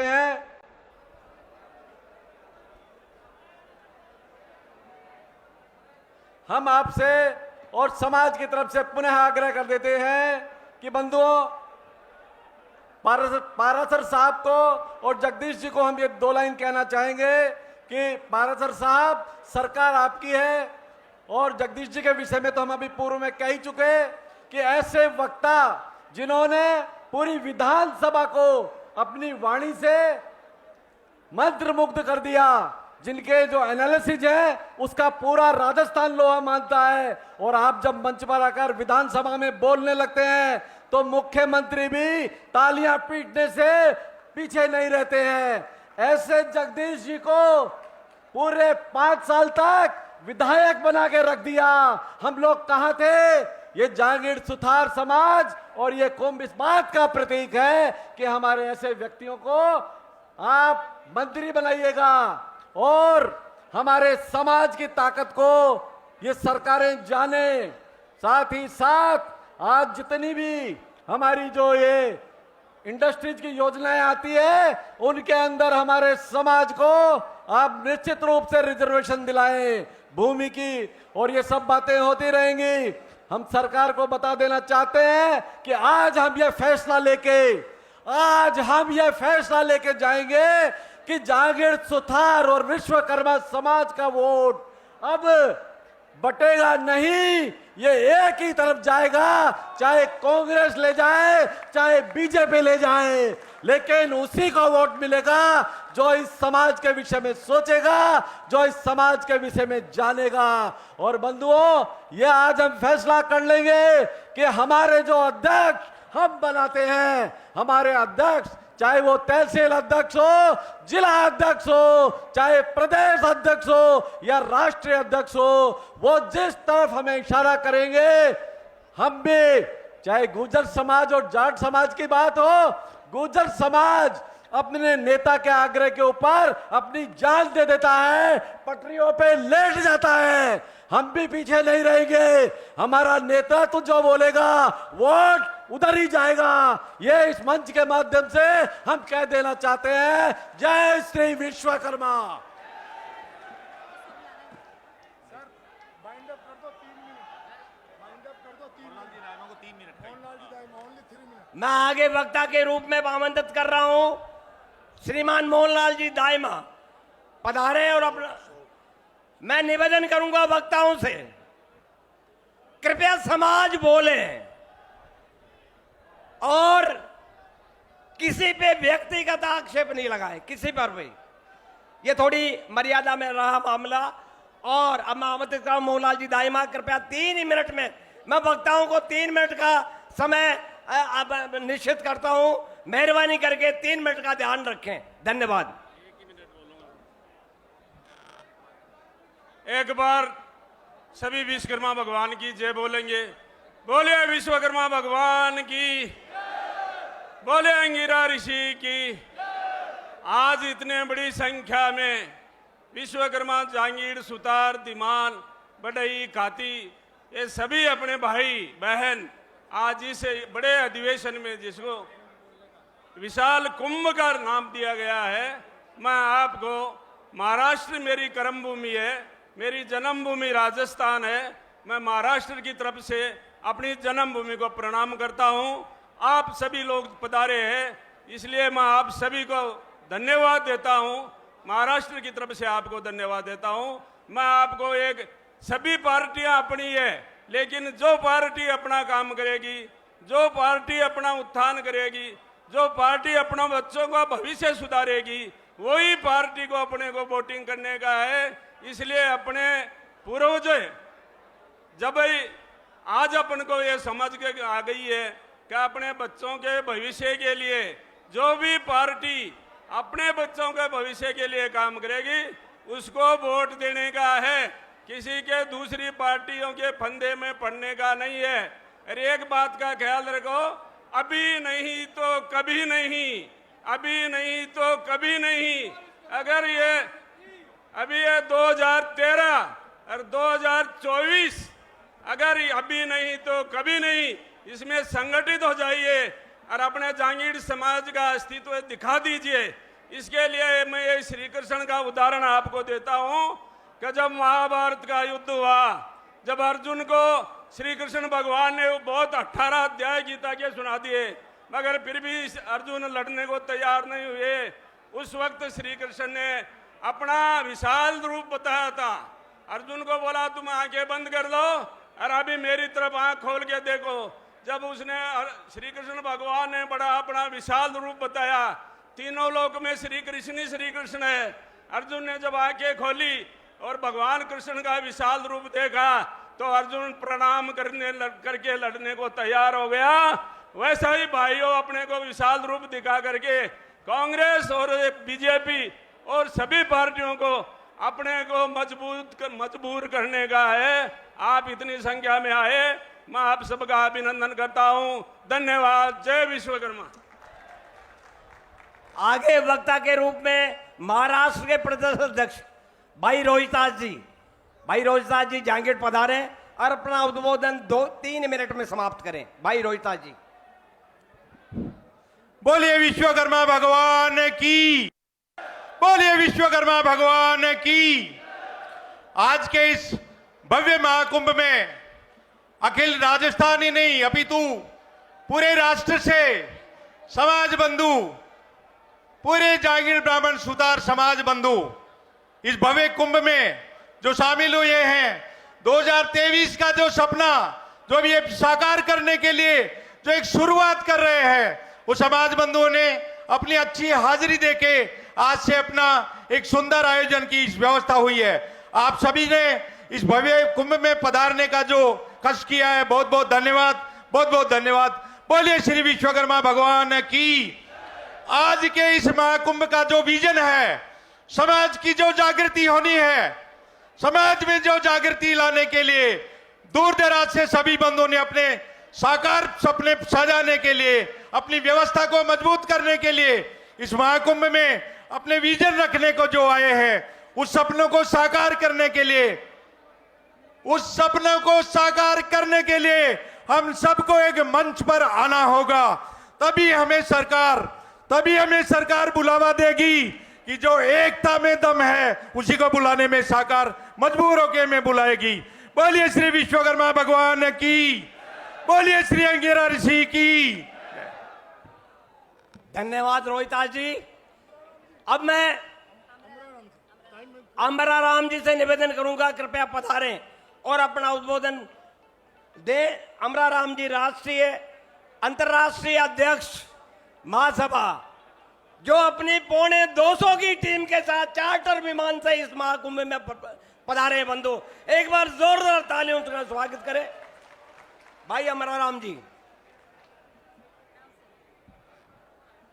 हैं। हम आपसे और समाज की तरफ से पुनः आग्रह कर देते हैं कि बंधुओं, पारासर साहब को और जगदीश जी को हम ये 2 लाइन कहना चाहेंगे कि पारासर साहब, सरकार आपकी है, और जगदीश जी के विषय में तो हम अभी पूर्व में कह ही चुके कि ऐसे वक्ता जिन्होंने पूरी विधानसभा को अपनी वाणी से मंत्रमुग्ध कर दिया, जिनके जो एनालिसिस है उसका पूरा राजस्थान लोहा मानता है, और आप जब मंच पर आकर विधानसभा में बोलने लगते हैं तो मुख्यमंत्री भी तालियां पीटने से पीछे नहीं रहते हैं। ऐसे जगदीश जी को पूरे 5 साल तक विधायक बना के रख दिया। हम लोग कहां थे? ये जागीर सुथार समाज और ये कुंभ इस बात का प्रतीक है कि हमारे ऐसे व्यक्तियों को आप मंत्री बनाइएगा, और हमारे समाज की ताकत को ये सरकारें जाने। साथ ही साथ आज जितनी भी हमारी जो ये इंडस्ट्रीज की योजनाएं आती है, उनके अंदर हमारे समाज को आप निश्चित रूप से रिजर्वेशन दिलाएं, भूमि की, और ये सब बातें होती रहेंगी। हम सरकार को बता देना चाहते हैं कि आज हम ये फैसला लेके जाएंगे कि जागीर सुथार और विश्वकर्मा समाज का वोट अब बटेगा नहीं, ये एक ही तरफ जाएगा, चाहे कांग्रेस ले जाए चाहे बीजेपी ले जाए, लेकिन उसी को वोट मिलेगा जो इस समाज के विषय में सोचेगा, जो इस समाज के विषय में जानेगा। और बंधुओं, ये आज हम फैसला कर लेंगे कि हमारे जो अध्यक्ष हम बनाते हैं, हमारे अध्यक्ष, चाहे वो तहसील अध्यक्ष हो, जिला अध्यक्ष हो, चाहे प्रदेश अध्यक्ष हो या राष्ट्रीय अध्यक्ष हो, वो जिस तरफ हमें इशारा करेंगे हम भी, चाहे गुर्जर समाज और जाट समाज की बात हो, गुर्जर समाज अपने नेता के आग्रह के ऊपर अपनी जान दे देता है, पटरियों पे लेट जाता है, हम भी पीछे नहीं रहेंगे। हमारा नेता तो जो बोलेगा वोट उधर ही जाएगा। ये इस मंच के माध्यम से हम कह देना चाहते हैं। जय श्री विश्वकर्मा। मैं आगे वक्ता के रूप में आमंत्रित कर रहा हूं श्रीमान मोहनलाल जी दाइमा पधारे, और अपना मैं निवेदन करूंगा वक्ताओं से, कृपया समाज बोले और किसी पे व्यक्तिगत आक्षेप नहीं लगाए, किसी पर भी। ये थोड़ी मर्यादा में रहा मामला। और अब मैं आमंत्रित कर रहा हूं मोहनलाल जी दाइमा, कृपया 3 ही मिनट में, मैं वक्ताओं को 3 मिनट का समय निश्चित करता हूं, मेहरबानी करके 3 मिनट का ध्यान रखें। धन्यवाद। एक बार सभी विश्वकर्मा भगवान की जय बोलेंगे। बोले विश्वकर्मा भगवान की, बोले अंगिरा ऋषि की। आज इतने बड़ी संख्या में विश्वकर्मा, जांगीर, सुतार, दिमान, बढ़ई, खाती, ये सभी अपने भाई बहन आज इस बड़े अधिवेशन में, जिसको विशाल कुंभ का नाम दिया गया है, मैं आपको, महाराष्ट्र मेरी कर्म भूमि है, मेरी जन्मभूमि राजस्थान है, मैं महाराष्ट्र की तरफ से अपनी जन्मभूमि को प्रणाम करता हूं। आप सभी लोग पधारे हैं, इसलिए मैं आप सभी को धन्यवाद देता हूं, महाराष्ट्र की तरफ से आपको धन्यवाद देता हूं। मैं आपको एक, सभी पार्टियां अपनी है, लेकिन जो पार्टी अपना काम करेगी, जो पार्टी अपना उत्थान करेगी, जो पार्टी अपना बच्चों का भविष्य सुधारेगी, वही पार्टी को अपने को वोटिंग करने का है। इसलिए अपने पूर्वज जब आज अपन को ये समझ के आ गई है कि अपने बच्चों के भविष्य के लिए जो भी पार्टी अपने बच्चों के भविष्य के लिए काम करेगी, उसको वोट देने का है, किसी के दूसरी पार्टियों के फंदे में पड़ने का नहीं है। अरे एक बात का ख्याल रखो, अभी नहीं तो कभी नहीं, अभी नहीं तो कभी नहीं। अगर ये अभी ये 2013 और 2024, अगर अभी नहीं तो कभी नहीं, इसमें संगठित हो जाइए और अपने जांगीर समाज का अस्तित्व दिखा दीजिए। इसके लिए मैं ये श्री कृष्ण का उदाहरण आपको देता हूं कि जब महाभारत का युद्ध हुआ, जब अर्जुन को श्री कृष्ण भगवान ने बहुत 18 अध्याय गीता के सुना दिए, मगर फिर भी अर्जुन लड़ने को तैयार नहीं हुए। उस वक्त श्री कृष्ण ने अपना विशाल रूप बताया था। अर्जुन को बोला तुम आंखें बंद कर लो और अभी मेरी तरफ आंख खोल के देखो। जब उसने श्री कृष्ण भगवान ने बड़ा अपना विशाल रूप बताया, तीनों लोक में श्री कृष्ण है। अर्जुन ने जब आंखें खोली और भगवान कृष्ण का विशाल रूप देखा तो अर्जुन प्रणाम करके लड़ने को तैयार हो गया। वैसा ही भाइयों, अपने को विशाल रूप दिखा करके कांग्रेस और बीजेपी और सभी पार्टियों को अपने को मजबूर करने का है। आप इतनी संख्या में आए, मैं आप सबका अभिनंदन करता हूं। धन्यवाद। जय विश्वकर्मा। आगे वक्ता के रूप में महाराष्ट्र के प्रदेश अध्यक्ष भाई रोहितास जी जांगीर पधारे और अपना उद्बोधन 2-3 मिनट में समाप्त करें। भाई रोहितास जी। बोलिए विश्वकर्मा भगवान की, बोलिए विश्वकर्मा भगवान की। आज के इस भव्य महाकुंभ में अखिल राजस्थान ही नहीं अपितु पूरे राष्ट्र से समाज बंधु, पूरे जागीर ब्राह्मण सुतार समाज बंधु इस भव्य कुंभ में जो शामिल हुए हैं, 2023 का जो सपना जो भी साकार करने के लिए जो एक शुरुआत कर रहे हैं, वो समाज बंधुओं ने अपनी अच्छी हाजिरी देके आज से अपना एक सुंदर आयोजन की इस व्यवस्था हुई है। आप सभी ने इस भव्य कुंभ में पधारने का जो कष्ट किया है, बहुत बहुत धन्यवाद, बहुत बहुत धन्यवाद। बोलिए श्री विश्वकर्मा भगवान की। आज के इस महाकुंभ का जो विजन है, समाज की जो जागृति होनी है, समाज में जो जागृति लाने के लिए दूर दराज से सभी बंधुओं ने अपने साकार सपने सजाने के लिए, अपनी व्यवस्था को मजबूत करने के लिए इस महाकुंभ में अपने विजन रखने को जो आए हैं, उस सपनों को साकार करने के लिए, उस सपनों को साकार करने के लिए हम सबको एक मंच पर आना होगा। तभी हमें सरकार बुलावा देगी कि जो एकता में दम है उसी को बुलाने में साकार मजबूर होकर में बुलाएगी। बोलिए श्री विश्वकर्मा भगवान की, बोलिए श्री अंगिरा ऋषि की। धन्यवाद रोहितास जी। अब मैं अमरा राम जी से निवेदन करूंगा, कृपया पधारें और अपना उद्बोधन दे। अमरा राम जी राष्ट्रीय अंतर्राष्ट्रीय अध्यक्ष महासभा, जो अपनी 250 की टीम के साथ चार्टर विमान से इस महाकुंभ में पधारे बंधु, एक बार जोरदार तालियों से स्वागत करें। भाई अमरा राम जी।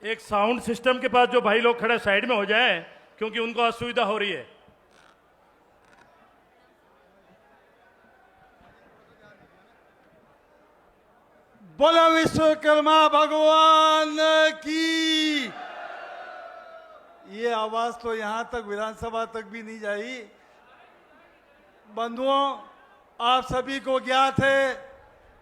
एक साउंड सिस्टम के पास जो भाई लोग खड़े साइड में हो जाएं, क्योंकि उनको असुविधा हो रही है। बोलो विश्वकर्मा भगवान की। ये आवाज तो यहां तक विधानसभा तक भी नहीं जाई। बंधुओं, आप सभी को ज्ञात है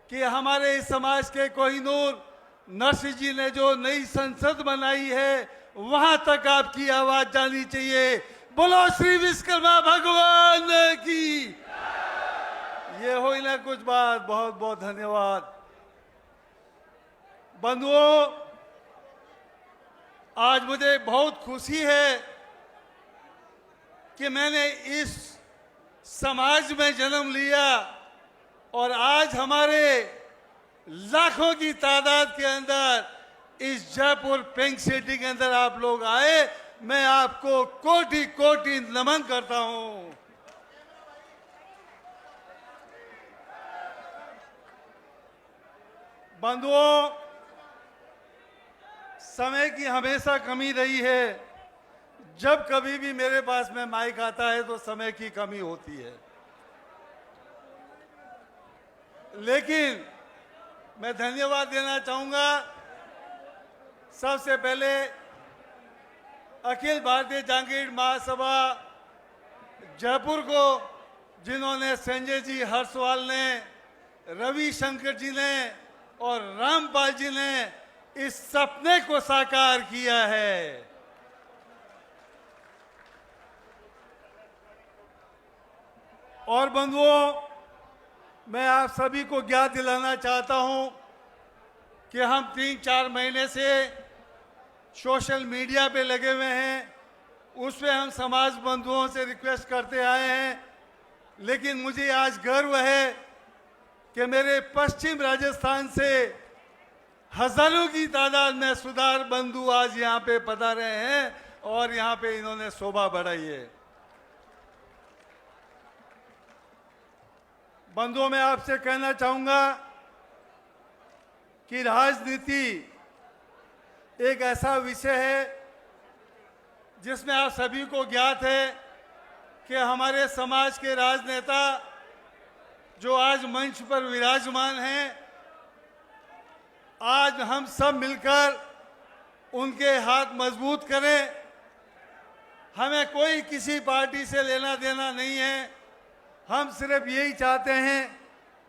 कि हमारे इस समाज के कोहिनूर नरसिंह जी ने जो नई संसद बनाई है, वहां तक आपकी आवाज जानी चाहिए। बोलो श्री विश्वकर्मा भगवान की। ये हो ही ना कुछ बात। बहुत बहुत धन्यवाद। बंधुओं, आज मुझे बहुत खुशी है कि मैंने इस समाज में जन्म लिया और आज हमारे लाखों की तादाद के अंदर इस जयपुर पिंक सिटी के अंदर आप लोग आए। मैं आपको कोटि कोटि नमन करता हूं। बंधुओं, समय की हमेशा कमी रही है। जब कभी भी मेरे पास में माइक आता है तो समय की कमी होती है, लेकिन मैं धन्यवाद देना चाहूंगा सबसे पहले अखिल भारतीय जांगीर महासभा जयपुर को, जिन्होंने संजय जी हर्षवाल ने, रवि शंकर जी ने और रामपाल जी ने इस सपने को साकार किया है। और बंधुओं, मैं आप सभी को ज्ञात दिलाना चाहता हूं कि हम 3-4 महीने से सोशल मीडिया पे लगे हुए हैं। उसमें हम समाज बंधुओं से रिक्वेस्ट करते आए हैं, लेकिन मुझे आज गर्व है कि मेरे पश्चिम राजस्थान से हजारों की तादाद में सुधार बंधु आज यहाँ पे पधारे हैं और यहाँ पे इन्होंने शोभा बढ़ाई है। बंधुओं, मैं आपसे कहना चाहूंगा कि राजनीति एक ऐसा विषय है जिसमें आप सभी को ज्ञात है कि हमारे समाज के राजनेता जो आज मंच पर विराजमान हैं, आज हम सब मिलकर उनके हाथ मजबूत करें। हमें कोई किसी पार्टी से लेना देना नहीं है। हम सिर्फ यही चाहते हैं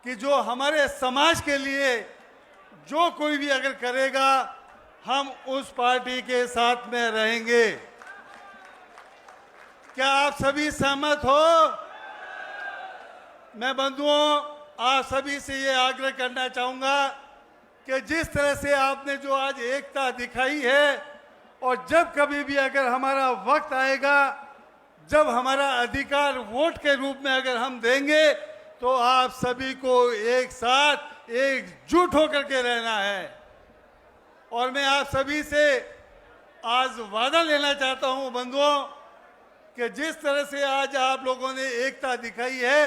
कि जो हमारे समाज के लिए जो कोई भी अगर करेगा, हम उस पार्टी के साथ में रहेंगे। क्या आप सभी सहमत हो? मैं बंधुओं आप सभी से ये आग्रह करना चाहूंगा कि जिस तरह से आपने जो आज एकता दिखाई है, और जब कभी भी अगर हमारा वक्त आएगा, जब हमारा अधिकार वोट के रूप में अगर हम देंगे, तो आप सभी को एक साथ एकजुट होकर के रहना है। और मैं आप सभी से आज वादा लेना चाहता हूं बंधुओं कि जिस तरह से आज आप लोगों ने एकता दिखाई है,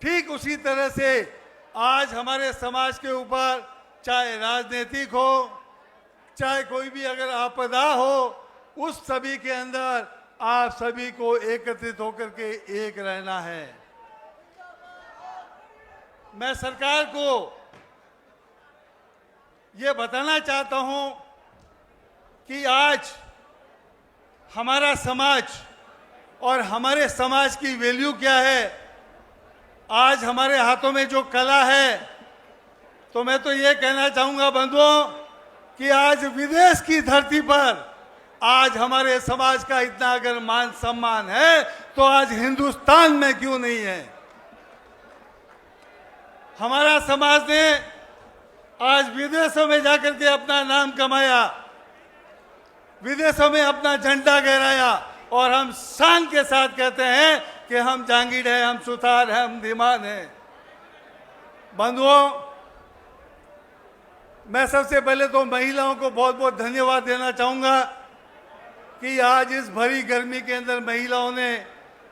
ठीक उसी तरह से आज हमारे समाज के ऊपर चाहे राजनीतिक हो, चाहे कोई भी अगर आपदा हो, उस सभी के अंदर आप सभी को एकत्रित होकर के एक रहना है। मैं सरकार को ये बताना चाहता हूं कि आज हमारा समाज और हमारे समाज की वैल्यू क्या है। आज हमारे हाथों में जो कला है, तो मैं तो ये कहना चाहूंगा बंधुओं कि आज विदेश की धरती पर आज हमारे समाज का इतना अगर मान सम्मान है, तो आज हिंदुस्तान में क्यों नहीं है। हमारा समाज ने आज विदेशों में जाकर के अपना नाम कमाया, विदेशों में अपना झंडा गहराया, और हम शान के साथ कहते हैं कि हम जांगीड़ हैं, हम सुथार हैं, हम धीमान हैं। बंधुओं, मैं सबसे पहले तो महिलाओं को बहुत बहुत धन्यवाद देना चाहूंगा कि आज इस भरी गर्मी के अंदर महिलाओं ने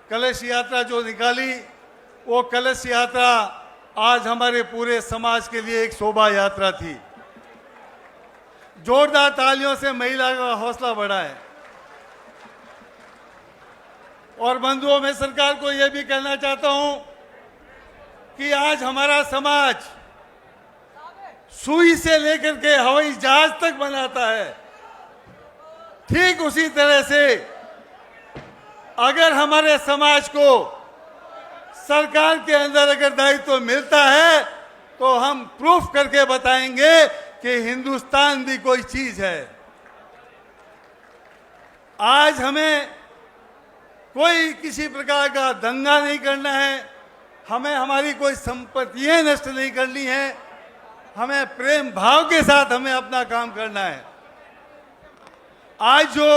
कलश यात्रा जो निकाली, वो कलश यात्रा आज हमारे पूरे समाज के लिए एक शोभा यात्रा थी। जोरदार तालियों से महिला का हौसला बढ़ा है। और बंधुओं, मैं सरकार को यह भी कहना चाहता हूं कि आज हमारा समाज सुई से लेकर के हवाई जहाज तक बनाता है। ठीक उसी तरह से अगर हमारे समाज को सरकार के अंदर अगर दायित्व मिलता है, तो हम प्रूफ करके बताएंगे कि हिंदुस्तान भी कोई चीज है। आज हमें कोई किसी प्रकार का दंगा नहीं करना है, हमें हमारी कोई संपत्तियां नष्ट नहीं करनी है, हमें प्रेम भाव के साथ हमें अपना काम करना है। आज जो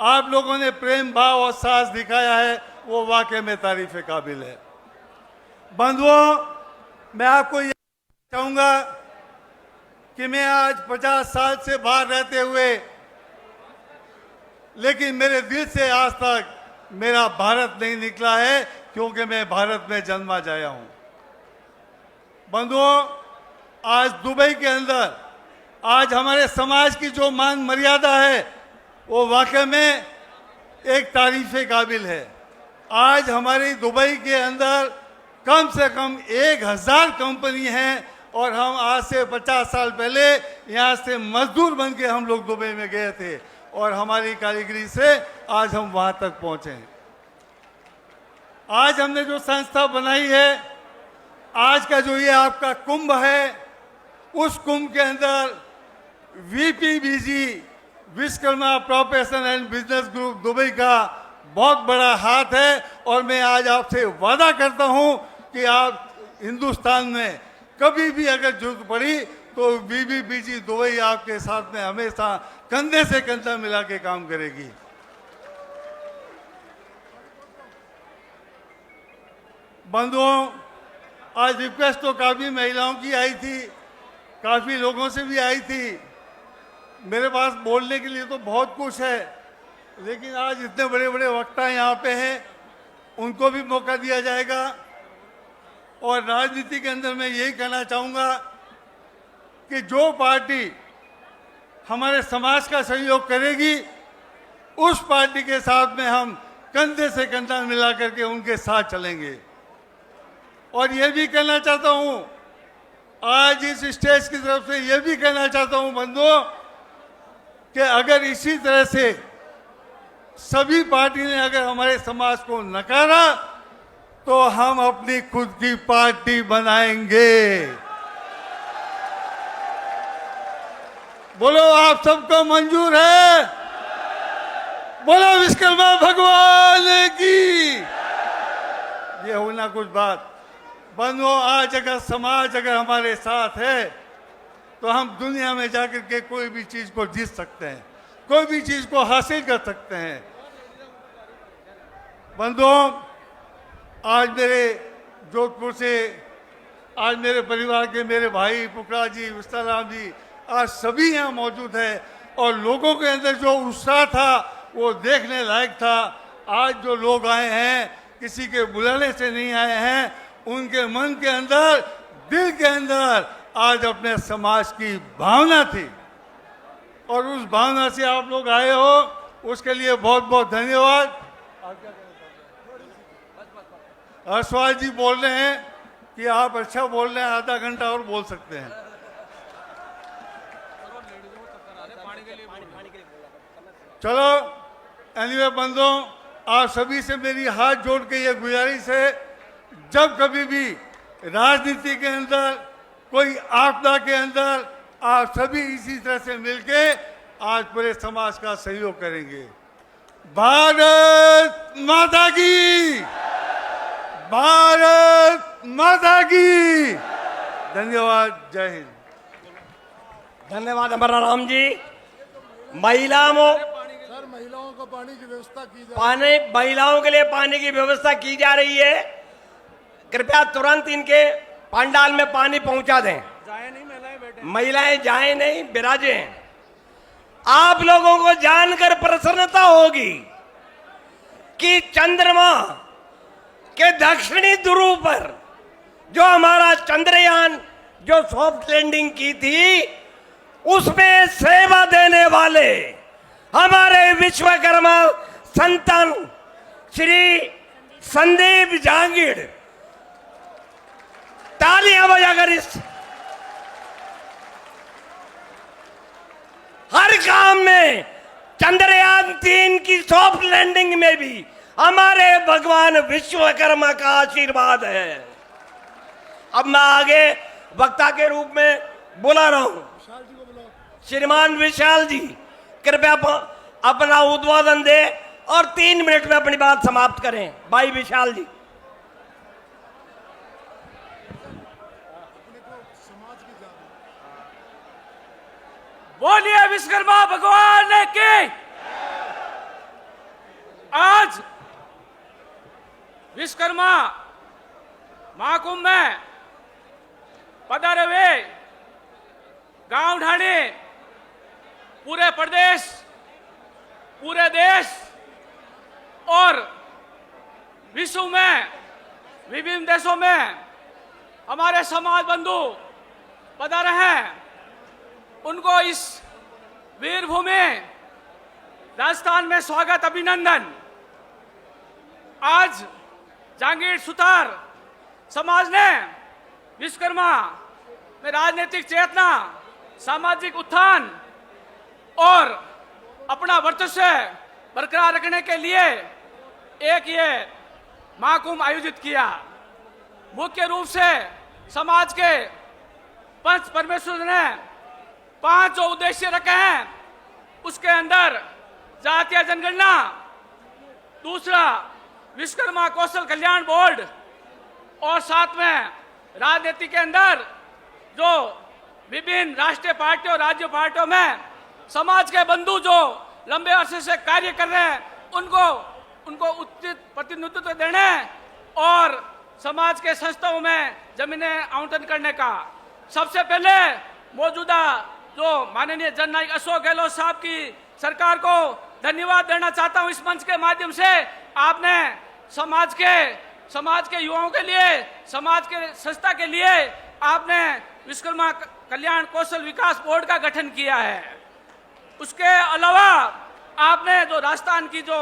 आप लोगों ने प्रेम भाव और साहस दिखाया है, वो वाकई में तारीफ काबिल है। बंधुओं, मैं आपको ये चाहूंगा कि मैं आज 50 साल से बाहर रहते हुए, लेकिन मेरे दिल से आज तक मेरा भारत नहीं निकला है, क्योंकि मैं भारत में जन्मा जाया हूं। बंधुओं, आज दुबई के अंदर आज हमारे समाज की जो मान मर्यादा है, वो वाकई में एक तारीफ़े काबिल है। आज हमारी दुबई के अंदर कम से कम 1000 कंपनी हैं, और हम आज से 50 साल पहले यहाँ से मजदूर बन के हम लोग दुबई में गए थे, और हमारी कारीगरी से आज हम वहाँ तक पहुँचे हैं। आज हमने जो संस्था बनाई है, आज का जो ये आपका कुंभ है, उस कुंभ के अंदर VPBG Vishwakarma professional and business group Dubai का बहुत बड़ा हाथ है, और मैं आज आपसे वादा करता हूं कि आप हिंदुस्तान में कभी भी अगर जरूरत पड़ी तो बीबीबीजी दुबई आपके साथ में हमेशा कंधे से कंधा मिला के काम करेगी। बंधुओं, आज रिक्वेस्ट तो काफी महिलाओं की आई थी, काफी लोगों से भी आई थी। मेरे पास बोलने के लिए तो बहुत कुछ है, लेकिन आज इतने बड़े बड़े वक्ता यहाँ पे हैं, उनको भी मौका दिया जाएगा। और राजनीति के अंदर मैं यही कहना चाहूँगा कि जो पार्टी हमारे समाज का सहयोग करेगी, उस पार्टी के साथ में हम कंधे से कंधा मिला करके उनके साथ चलेंगे। और ये भी कहना चाहता हूँ, आज इस स्टेज की तरफ से ये भी कहना चाहता हूँ बंधुओं, कि अगर इसी तरह से सभी पार्टी ने अगर हमारे समाज को नकारा तो हम अपनी खुद की पार्टी बनाएंगे। बोलो, आप सबको मंजूर है? बोलो विश्वकर्मा भगवान की। ये होना कुछ बात बंधुओं, आज अगर समाज अगर हमारे साथ है तो हम दुनिया में जाकर के कोई भी चीज को जीत सकते हैं, कोई भी चीज को हासिल कर सकते हैं। बंधुओं, आज मेरे जोधपुर से आज मेरे परिवार के मेरे भाई पुखराज जी, विस्ताराम जी, आज सभी यहाँ मौजूद है और लोगों के अंदर जो उत्साह था वो देखने लायक था। आज जो लोग आए हैं किसी के बुलाने से नहीं आए हैं, उनके मन के अंदर, दिल के अंदर आज अपने समाज की भावना थी और उस भावना से आप लोग आए हो, उसके लिए बहुत बहुत धन्यवाद। हर्षवाल जी बोल रहे हैं कि आप अच्छा बोल रहे हैं, आधा घंटा और बोल सकते हैं। चलो, एनीवे बंधुओं, आप सभी से मेरी हाथ जोड़ के ये गुजारिश है, जब कभी भी राजनीति के अंदर, कोई आपदा के अंदर, आप सभी इसी तरह से मिलके आज पूरे समाज का सहयोग करेंगे। भारत माता की, भारत माता की। धन्यवाद, जय हिंद। धन्यवाद अमर राम जी। महिलाओं को पानी की व्यवस्था की जाए। महिलाओं के लिए पानी की व्यवस्था की जा रही है। कृपया तुरंत इनके पंडाल में पानी पहुंचा दें। महिलाएं जाएं नहीं, विराजें। आप लोगों को जानकर प्रसन्नता होगी कि चंद्रमा के दक्षिणी ध्रुव पर जो हमारा चंद्रयान जो सॉफ्ट लैंडिंग की थी, उसमें सेवा देने वाले हमारे विश्वकर्मा संतान श्री संदीप जांगीड़, तालियां बजाकर इस हर काम में, चंद्रयान 3 की सॉफ्ट लैंडिंग में भी हमारे भगवान विश्वकर्मा का आशीर्वाद है। अब मैं आगे वक्ता के रूप में बुला रहा हूं श्रीमान विशाल जी, कृपया अपना उद्बोधन दे और 3 मिनट में अपनी बात समाप्त करें। भाई विशाल जी। बोलिए विश्वकर्मा भगवान की। आज विश्वकर्मा महाकुंभ में पधारे हुए गांव ढाणी, पूरे प्रदेश, पूरे देश और विश्व में विभिन्न देशों में हमारे समाज बंधु पधारे हैं, उनको इस वीरभूमि राजस्थान में स्वागत, अभिनंदन। आज जांगीड़ सुतार समाज ने विश्वकर्मा में राजनीतिक चेतना, सामाजिक उत्थान और अपना वर्चस्व बरकरार रखने के लिए एक ये महाकुंभ आयोजित किया। मुख्य रूप से समाज के पंच परमेश्वर ने 5 जो उद्देश्य रखे हैं, उसके अंदर जातीय जनगणना, दूसरा विश्वकर्मा कौशल कल्याण बोर्ड और साथ में राजनीति के अंदर जो विभिन्न राष्ट्रीय पार्टियों राज्य पार्टियों में समाज के बंधु जो लंबे अरसे से कार्य कर रहे हैं उनको उचित प्रतिनिधित्व देने और समाज के संस्थाओं में जमीनें आवंटन करने का सबसे पहले मौजूदा जो माननीय जननायक अशोक गहलोत साहब की सरकार को धन्यवाद देना चाहता हूं। इस मंच के माध्यम से आपने समाज के युवाओं के लिए समाज के संस्था के लिए आपने विश्वकर्मा कल्याण कौशल विकास बोर्ड का गठन किया है। उसके अलावा आपने जो राजस्थान की जो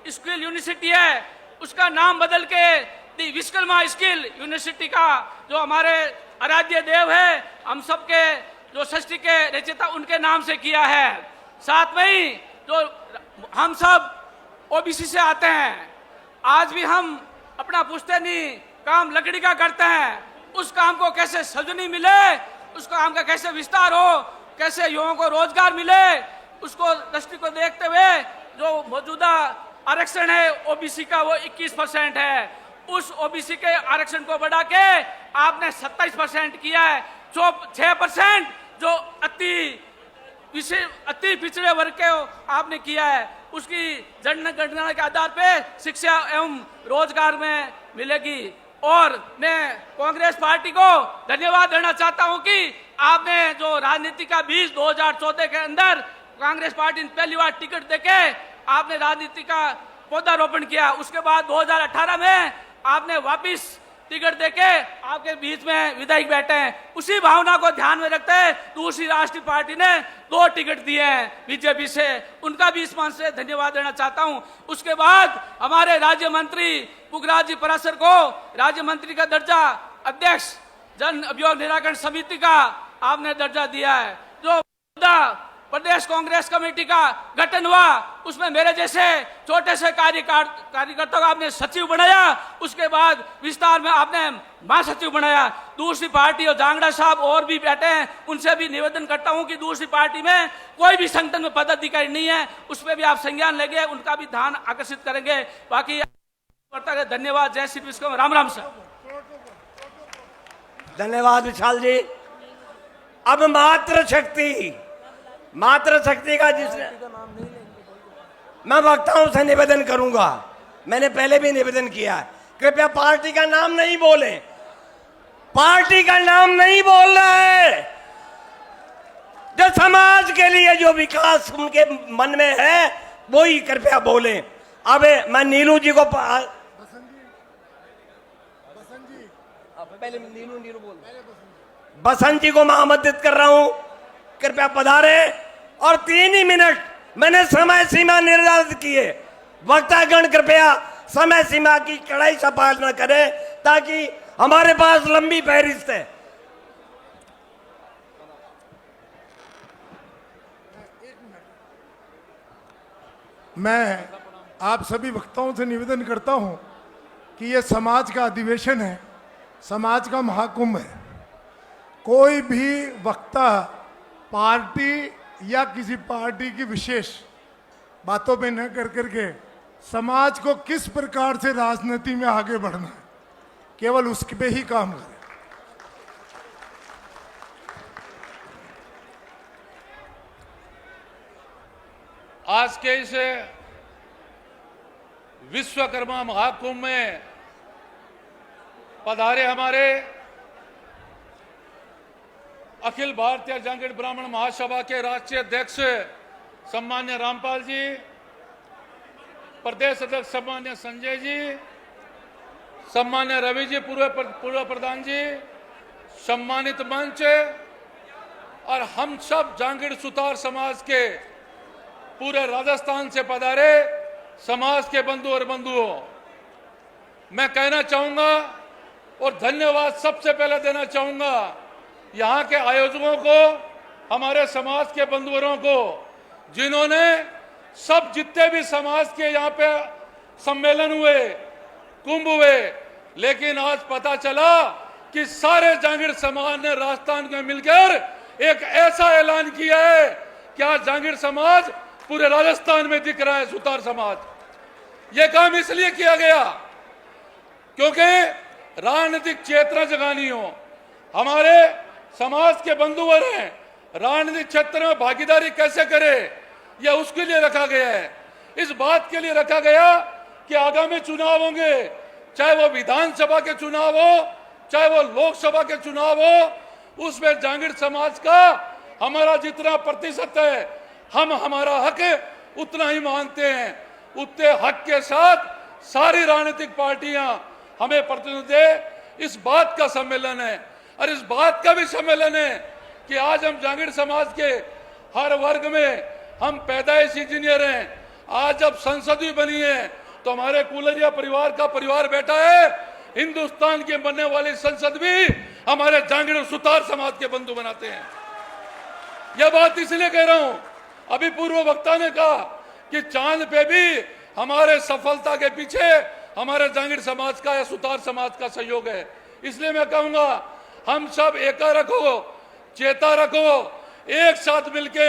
स्किल यूनिवर्सिटी है उसका नाम बदल के दी विश्वकर्मा स्किल यूनिवर्सिटी का जो हमारे आराध्य देव है हम सबके जो षष्ठी के रचयिता उनके नाम से किया है। साथ में ही जो हम सब ओबीसी से आते हैं, आज भी हम अपना पुश्तैनी काम लकड़ी का करते हैं। उस काम को कैसे सजनी मिले, उस काम का कैसे विस्तार हो, कैसे युवाओं को रोजगार मिले, उसको दृष्टि को देखते हुए जो मौजूदा आरक्षण है ओबीसी का वो 21% है। उस ओबीसी के आरक्षण को बढ़ा के आपने 27% किया है। 6% जो अति पिछड़े वर्ग के आपने किया है, उसकी जनगणना के आधार पे शिक्षा एवं रोजगार में मिलेगी। और मैं कांग्रेस पार्टी को धन्यवाद देना चाहता हूं कि आपने जो राजनीति का बीज 2014 के अंदर कांग्रेस पार्टी ने पहली बार टिकट देके आपने राजनीति का पौधारोपण किया। उसके बाद 2018 में आपने वापिस टिकट देके आपके बीच में विधायक बैठे हैं। उसी भावना को ध्यान में रखते हैं दूसरी राष्ट्रीय पार्टी ने 2 टिकट दिए हैं बीजेपी से, उनका भी इस मंच से धन्यवाद देना चाहता हूं। उसके बाद हमारे राज्य मंत्री पुखराज जी पराशर को राज्य मंत्री का दर्जा, अध्यक्ष जन अभियोग निराकरण समिति का आपने दर्जा दिया है। जो प्रदेश कांग्रेस कमेटी का गठन हुआ उसमें मेरे जैसे छोटे से कार्यकर्ताओं को आपने सचिव बनाया, उसके बाद विस्तार में आपने महासचिव बनाया। दूसरी पार्टी और जांगड़ा साहब और भी बैठे हैं, उनसे भी निवेदन करता हूं कि दूसरी पार्टी में कोई भी संगठन में पदाधिकारी नहीं है, उसमें भी आप संज्ञान लेंगे, उनका भी ध्यान आकर्षित करेंगे। बाकी धन्यवाद। जय श्री विश्व, राम राम सर। धन्यवाद विशाल जी। अब मात्र शक्ति का जिसने मैं वक्ताओं से निवेदन करूंगा, मैंने पहले भी निवेदन किया है, कृपया पार्टी का नाम नहीं बोले, पार्टी का नाम नहीं बोल रहे है। जो समाज के लिए जो विकास उनके मन में है वो ही कृपया बोले। अब मैं नीलू जी को पहले नीलू बोल बसंत जी को मैं आमंत्रित कर रहा हूं, कृपया पधारे। और 3 ही मिनट मैंने समय सीमा निर्धारित की है। वक्तागण कृपया समय सीमा की कड़ाई से पालना करें ताकि हमारे पास लंबी फहरिस्त है। मैं आप सभी वक्ताओं से निवेदन करता हूं कि ये समाज का अधिवेशन है, समाज का महाकुंभ है। कोई भी वक्ता पार्टी या किसी पार्टी की विशेष बातों पे न कर करके समाज को किस प्रकार से राजनीति में आगे बढ़ना है, केवल उस पे ही काम करें। आज के इस विश्वकर्मा महाकुंभ में पधारे हमारे अखिल भारतीय जांगीड़ ब्राह्मण महासभा के राष्ट्रीय अध्यक्ष सम्मान्य रामपाल जी, प्रदेश अध्यक्ष सम्मान्य संजय जी, सम्मान्य रवि जी पूर्व प्रधान जी, सम्मानित मंच और हम सब जांगीड़ सुतार समाज के पूरे राजस्थान से पधारे समाज के बंधु और बंधुओं, मैं कहना चाहूंगा और धन्यवाद सबसे पहले देना चाहूंगा यहाँ के आयोजकों को, हमारे समाज के बंधुओं को, जिन्होंने सब जितने भी समाज के यहाँ पे सम्मेलन हुए, कुंभ हुए, लेकिन आज पता चला कि सारे जांगीड़ समाज ने राजस्थान में मिलकर एक ऐसा ऐलान किया है कि आज जांगीड़ समाज पूरे राजस्थान में दिख रहा है। सुतार समाज, ये काम इसलिए किया गया क्योंकि राजनीतिक चेतना जगानी हो। हमारे समाज के बंधुवर हैं, राजनीतिक क्षेत्र में भागीदारी कैसे करे, यह उसके लिए रखा गया है। इस बात के लिए रखा गया कि आगामी चुनाव होंगे, चाहे वो विधानसभा के चुनाव हो, चाहे वो लोकसभा के चुनाव हो, उसमें जांगीड़ समाज का हमारा जितना प्रतिशत है, हम हमारा हक उतना ही मानते हैं। उतने हक के साथ सारी राजनीतिक पार्टियां हमें प्रतिनिधित्व दे। इस बात का सम्मेलन है और इस बात का भी सम्मेलन है कि आज हम जांगीड़ समाज के हर वर्ग में हम पैदाइश इंजीनियर हैं। आज जब संसद भी बनी है तो हमारे कुलरिया परिवार का परिवार बैठा है। हिंदुस्तान की बनने वाली संसद भी हमारे जांगीड़ और सुतार समाज के बंधु बनाते हैं। यह बात इसलिए कह रहा हूं, अभी पूर्व वक्ता ने कहा कि चांद पे भी हमारे सफलता के पीछे हमारे जांगीड़ समाज का या सुतार समाज का सहयोग है। इसलिए मैं कहूंगा हम सब एका रखो, चेता रखो, एक साथ मिलके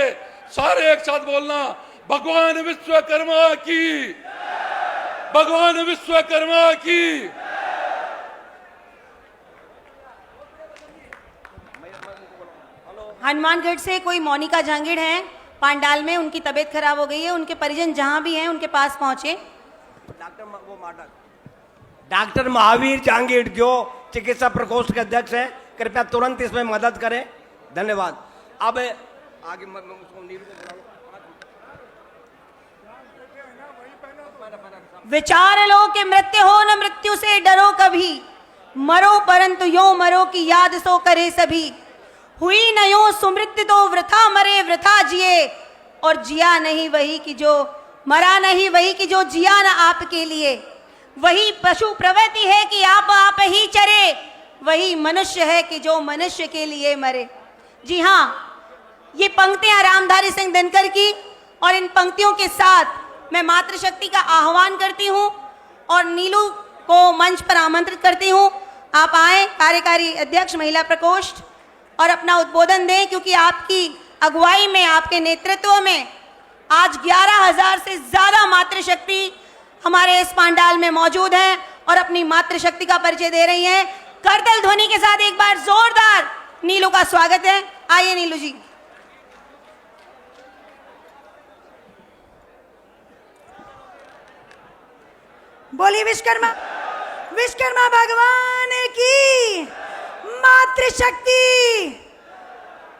सारे एक साथ बोलना, भगवान विश्वकर्मा की, भगवान विश्वकर्मा की। हनुमानगढ़ से कोई मोनिका जांगीड़ हैं पांडाल में, उनकी तबीयत खराब हो गई है, उनके परिजन जहां भी हैं उनके पास पहुंचे। डॉक्टर महावीर जांगीड़ जो चिकित्सा प्रकोष्ठ के अध्यक्ष हैं, कृपया तुरंत इसमें मदद करें। धन्यवाद। अब आगे विचार लो कि मृत्यु हो न मृत्यु से डरो कभी, मरो परंतु यो मरो की याद सो करे सभी। हुई न यो सुमृत्यु तो वृथा मरे वृथा जिए, और जिया नहीं वही कि जो मरा नहीं वही कि जो जिया न आपके लिए। वही पशु प्रवृत्ति है कि आप ही चरे, वही मनुष्य है कि जो मनुष्य के लिए मरे। जी हाँ, ये पंक्तियां रामधारी सिंह दिनकर की, और इन पंक्तियों के साथ मैं मातृशक्ति का आह्वान करती हूँ और नीलू को मंच पर आमंत्रित करती हूँ। आप आए, कार्यकारी अध्यक्ष महिला प्रकोष्ठ, और अपना उद्बोधन दें, क्योंकि आपकी अगुवाई में, आपके नेतृत्व में आज 11,000 से ज्यादा मातृशक्ति हमारे इस पांडाल में मौजूद हैं और अपनी मातृशक्ति का परिचय दे रही हैं। करतल ध्वनि के साथ एक बार जोरदार नीलू का स्वागत है। आइए नीलू जी। बोलिए विश्वकर्मा, विश्वकर्मा भगवान की मातृशक्ति,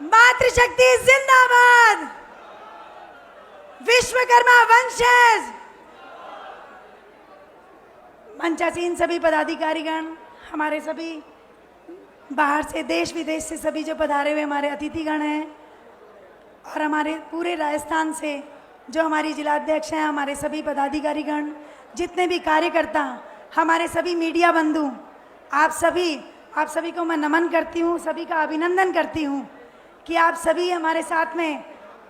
मातृशक्ति जिंदाबाद, विश्वकर्मा वंशज। मंचासीन सभी पदाधिकारीगण, हमारे सभी बाहर से, देश विदेश से सभी जो पधारे हुए हमारे अतिथिगण हैं, और हमारे पूरे राजस्थान से जो हमारी जिलाध्यक्ष हैं, हमारे सभी पदाधिकारीगण, जितने भी कार्यकर्ता, हमारे सभी मीडिया बंधु, आप सभी को मैं नमन करती हूँ, सभी का अभिनंदन करती हूँ कि आप सभी हमारे साथ में।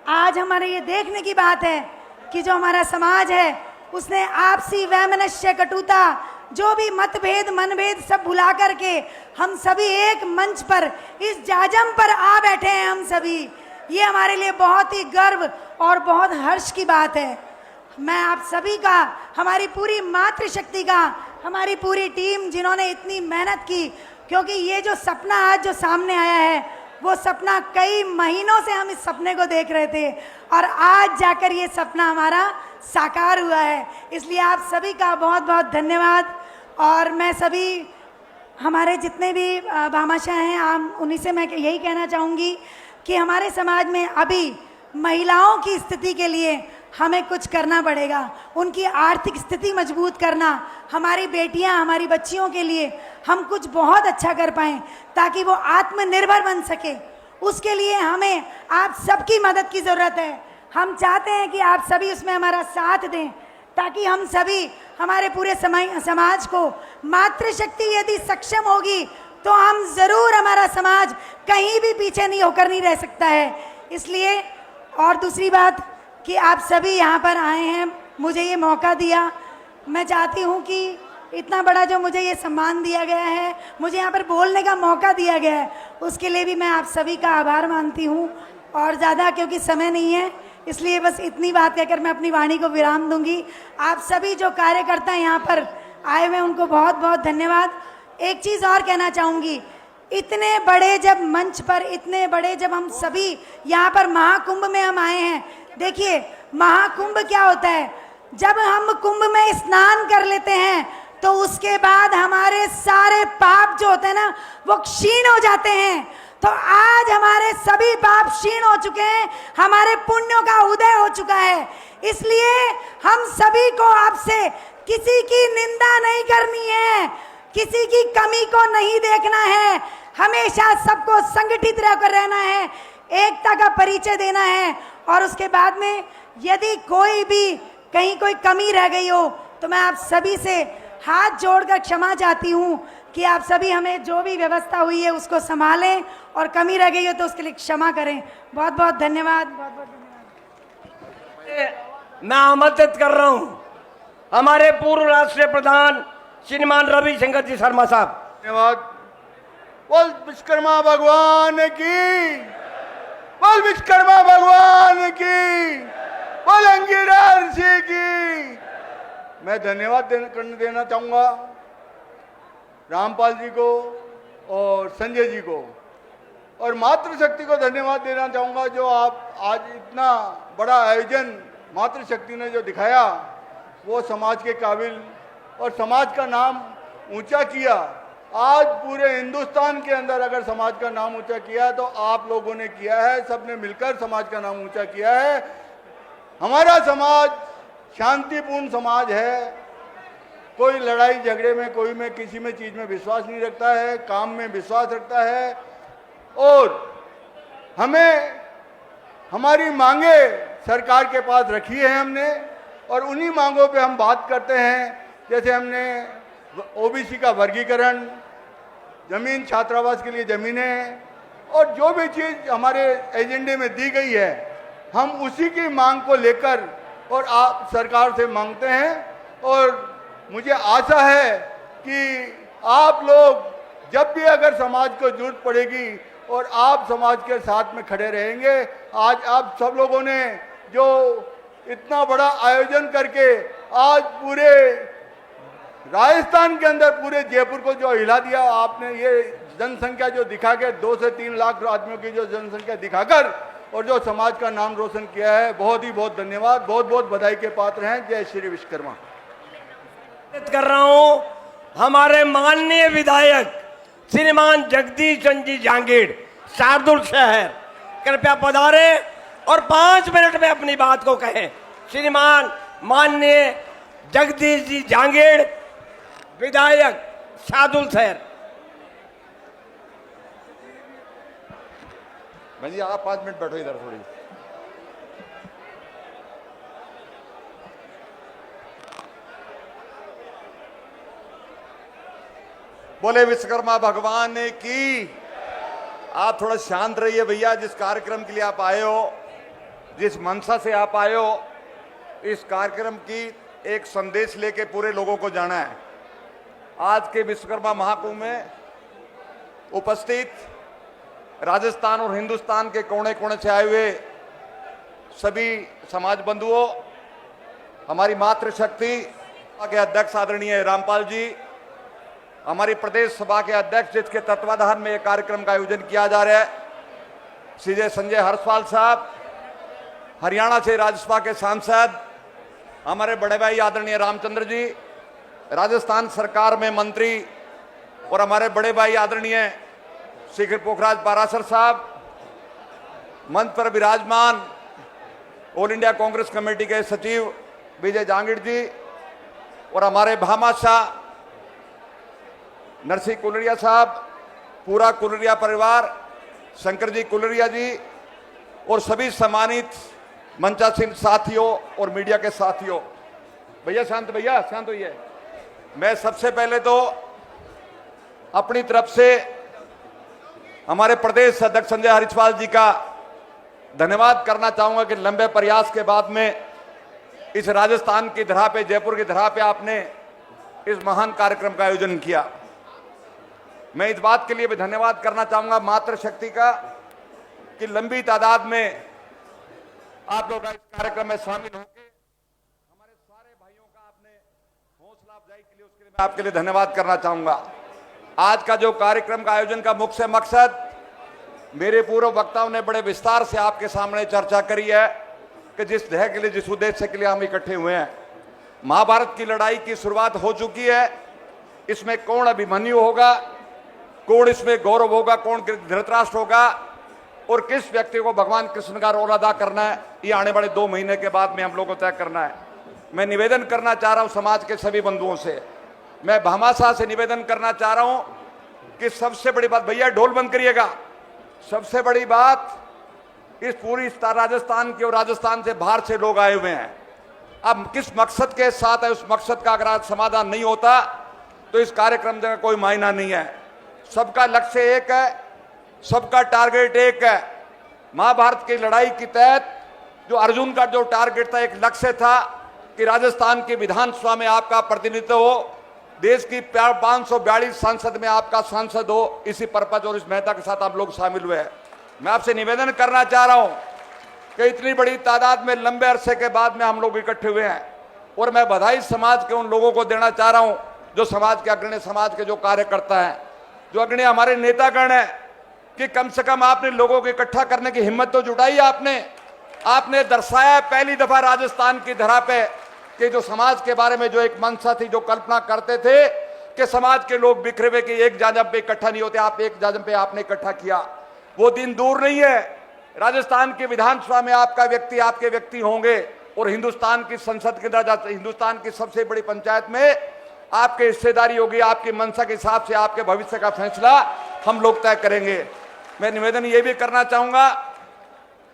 आज हमारे ये देखने की बात है कि जो हमारा समाज है उसने आपसी वैमनस्य, कटुता, जो भी मतभेद मनभेद सब भुला करके हम सभी एक मंच पर, इस जाजम पर आ बैठे हैं। हम सभी, ये हमारे लिए बहुत ही गर्व और बहुत हर्ष की बात है। मैं आप सभी का, हमारी पूरी मातृशक्ति का, हमारी पूरी टीम जिन्होंने इतनी मेहनत की, क्योंकि ये जो सपना आज जो सामने आया है, वो सपना कई महीनों से हम इस सपने को देख रहे थे और आज जाकर ये सपना हमारा साकार हुआ है। इसलिए आप सभी का बहुत बहुत धन्यवाद। और मैं सभी हमारे जितने भी भामाशाह हैं, उन्हीं से मैं यही कहना चाहूँगी कि हमारे समाज में अभी महिलाओं की स्थिति के लिए हमें कुछ करना पड़ेगा। उनकी आर्थिक स्थिति मजबूत करना, हमारी बेटियां, हमारी बच्चियों के लिए हम कुछ बहुत अच्छा कर पाएं ताकि वो आत्मनिर्भर बन सके। उसके लिए हमें आप सबकी मदद की ज़रूरत है। हम चाहते हैं कि आप सभी उसमें हमारा साथ दें ताकि हम सभी, हमारे पूरे समाज को, मातृशक्ति यदि सक्षम होगी तो हम ज़रूर, हमारा समाज कहीं भी पीछे नहीं होकर नहीं रह सकता है। इसलिए, और दूसरी बात कि आप सभी यहाँ पर आए हैं, मुझे ये मौका दिया, मैं चाहती हूँ कि इतना बड़ा जो मुझे ये सम्मान दिया गया है, मुझे यहाँ पर बोलने का मौका दिया गया है, उसके लिए भी मैं आप सभी का आभार मानती हूँ। और ज़्यादा क्योंकि समय नहीं है, इसलिए बस इतनी बात कहकर मैं अपनी वाणी को विराम दूंगी। आप सभी जो कार्यकर्ता यहाँ पर आए हुए उनको बहुत बहुत धन्यवाद। एक चीज़ और कहना चाहूँगी, इतने बड़े जब मंच पर, इतने बड़े जब हम सभी यहाँ पर महाकुंभ में हम आए हैं, देखिए महाकुंभ क्या होता है, जब हम कुंभ में स्नान कर लेते हैं तो उसके बाद हमारे सारे पाप जो होते हैं ना वो क्षीण हो जाते हैं। तो आज हमारे सभी पाप क्षीण हो चुके हैं, हमारे पुण्यों का उदय हो चुका है। इसलिए हम सभी को आपसे किसी की निंदा नहीं करनी है, किसी की कमी को नहीं देखना है, हमेशा सबको संगठित रहकर रहना है, एकता का परिचय देना है। और उसके बाद में यदि कोई भी कहीं कोई कमी रह गई हो तो मैं आप सभी से हाथ जोड़कर क्षमा चाहती हूँ कि आप सभी हमें जो भी व्यवस्था हुई है उसको संभालें और कमी रह गई हो तो उसके लिए क्षमा करें। बहुत बहुत धन्यवाद, बहुत बहुत धन्यवाद। मैं आमंत्रित कर रहा हूं हमारे पूर्व राष्ट्रीय प्रधान श्रीमान रविशंकर जी शर्मा साहब। धन्यवाद। बोल विश्वकर्मा भगवान की, बोल विश्वकर्मा भगवान की, बोल अंगिरा ऋषि की। मैं धन्यवाद देना चाहूंगा रामपाल जी को और संजय जी को, और मातृशक्ति को धन्यवाद देना चाहूंगा जो आप आज इतना बड़ा आयोजन मातृशक्ति ने जो दिखाया वो समाज के काबिल और समाज का नाम ऊंचा किया। आज पूरे हिंदुस्तान के अंदर अगर समाज का नाम ऊंचा किया तो आप लोगों ने किया है, सबने मिलकर समाज का नाम ऊंचा किया है। हमारा समाज शांतिपूर्ण समाज है, कोई लड़ाई झगड़े में, कोई में किसी में चीज में विश्वास नहीं रखता है, काम में विश्वास रखता है। और हमें हमारी मांगे सरकार के पास रखी है हमने, और उन्हीं मांगों पे हम बात करते हैं। जैसे हमने ओबीसी का वर्गीकरण, जमीन छात्रावास के लिए जमीनें, और जो भी चीज हमारे एजेंडे में दी गई है हम उसी की मांग को लेकर और आप सरकार से मांगते हैं। और मुझे आशा है कि आप लोग जब भी अगर समाज को जरूरत पड़ेगी और आप समाज के साथ में खड़े रहेंगे। आज आप सब लोगों ने जो इतना बड़ा आयोजन करके आज पूरे राजस्थान के अंदर पूरे जयपुर को जो हिला दिया आपने, ये जनसंख्या जो दिखा के 2 से 3 लाख आदमियों की जो जनसंख्या दिखाकर और जो समाज का नाम रोशन किया है, बहुत ही बहुत धन्यवाद, बहुत बहुत बधाई के पात्र हैं। जय श्री विश्वकर्मा। कर रहा हूं हमारे माननीय विधायक श्रीमान जगदीश चंद्र जी जांगीड़ शार्दुल शहर, कृपया पधारे और 5 मिनट में अपनी बात को कहें। श्रीमान माननीय जगदीश जी जांगीड़, विधायक शार्दुल शहर। भैया आप 5 मिनट बैठो इधर थोड़ी। बोले विश्वकर्मा भगवान की। आप थोड़ा शांत रहिए भैया। जिस कार्यक्रम के लिए आप आए हो, जिस मंशा से आप आए हो, इस कार्यक्रम की एक संदेश लेके पूरे लोगों को जाना है। आज के विश्वकर्मा महाकुंभ में उपस्थित राजस्थान और हिंदुस्तान के कोने कोने से आए हुए सभी समाज बंधुओं, हमारी मातृशक्ति के अध्यक्ष आदरणीय रामपाल जी, हमारी प्रदेश सभा के अध्यक्ष जिसके तत्वाधान में यह कार्यक्रम का आयोजन किया जा रहा है, श्री संजय हर्षपाल साहब, हरियाणा से राज्यसभा के सांसद हमारे बड़े भाई आदरणीय रामचंद्र जी, राजस्थान सरकार में मंत्री और हमारे बड़े भाई आदरणीय श्री पोखराज पाराशर साहब, मंच पर विराजमान ऑल इंडिया कांग्रेस कमेटी के सचिव विजय जांगीड़ जी, और हमारे भामाशाह नरसिंह कुलरिया साहब, पूरा कुलरिया परिवार, शंकर जी कुलरिया जी, और सभी सम्मानित मंचासीन साथियों और मीडिया के साथियों। भैया शांत होइए। मैं सबसे पहले तो अपनी तरफ से हमारे प्रदेश अध्यक्ष संजय हरिचवाल जी का धन्यवाद करना चाहूंगा कि लंबे प्रयास के बाद में इस राजस्थान की धरा पे, जयपुर की धरा पे आपने इस महान कार्यक्रम का आयोजन किया। मैं इस बात के लिए भी धन्यवाद करना चाहूंगा मातृशक्ति का कि लंबी तादाद में आप लोग इस कार्यक्रम में शामिल होकर हमारे सारे भाइयों का आपने हौसला मैं आपके लिए धन्यवाद करना चाहूंगा। आज का जो कार्यक्रम का आयोजन का मुख्य मकसद, मेरे पूर्व वक्ताओं ने बड़े विस्तार से आपके सामने चर्चा करी है कि जिस ध्येय के लिए, जिस उद्देश्य के लिए हम इकट्ठे हुए हैं। महाभारत की लड़ाई की शुरुआत हो चुकी है। इसमें कौन अभिमन्यु होगा, कौन इसमें गौरव होगा, कौन धृतराष्ट्र होगा और किस व्यक्ति को भगवान कृष्ण का रोल अदा करना है, ये आने वाले 2 महीने के बाद में हम लोग को तय करना है। मैं निवेदन करना चाह रहा हूं समाज के सभी बंधुओं से, मैं भामाशाह से निवेदन करना चाह रहा हूं कि सबसे बड़ी बात, भैया ढोल बंद करिएगा, सबसे बड़ी बात, इस पूरी राजस्थान की और राजस्थान से बाहर से लोग आए हुए हैं। अब किस मकसद के साथ है, उस मकसद का अगर आज समाधान नहीं होता तो इस कार्यक्रम का कोई मायना नहीं है। सबका लक्ष्य एक है, सबका टारगेट एक है। महाभारत की लड़ाई के तहत जो अर्जुन का जो टारगेट था, एक लक्ष्य था कि राजस्थान की विधानसभा में आपका प्रतिनिधित्व हो, देश की 542 संसद में आपका सांसद हो। इसी पर्पज और इस मेहता के साथ आप लोग शामिल हुए हैं। मैं आपसे निवेदन करना चाह रहा हूं कि इतनी बड़ी तादाद में लंबे अरसे के बाद में हम लोग इकट्ठे हुए हैं और मैं बधाई समाज के उन लोगों को देना चाह रहा हूं जो समाज के अग्रणी, समाज के जो कार्यकर्ता हैं, जो अग्रणी हमारे नेतागण हैं, कि कम से कम आपने लोगों को इकट्ठा करने की हिम्मत तो जुटाई। आपने दर्शाया पहली दफा राजस्थान की धरा पे कि जो समाज के बारे में जो एक मंशा थी, जो कल्पना करते थे कि समाज के लोग बिखरे हुए कि एक जाजम पे इकट्ठा नहीं होते, आप एक जाजम पे आपने इकट्ठा किया। वो दिन दूर नहीं है, राजस्थान की विधानसभा में आपका व्यक्ति, आपके व्यक्ति होंगे और हिंदुस्तान की संसद के अंदर, हिंदुस्तान की सबसे बड़ी पंचायत में आपकी हिस्सेदारी होगी। आपकी मंशा के हिसाब से आपके भविष्य का फैसला हम लोग तय करेंगे। मैं निवेदन ये भी करना चाहूंगा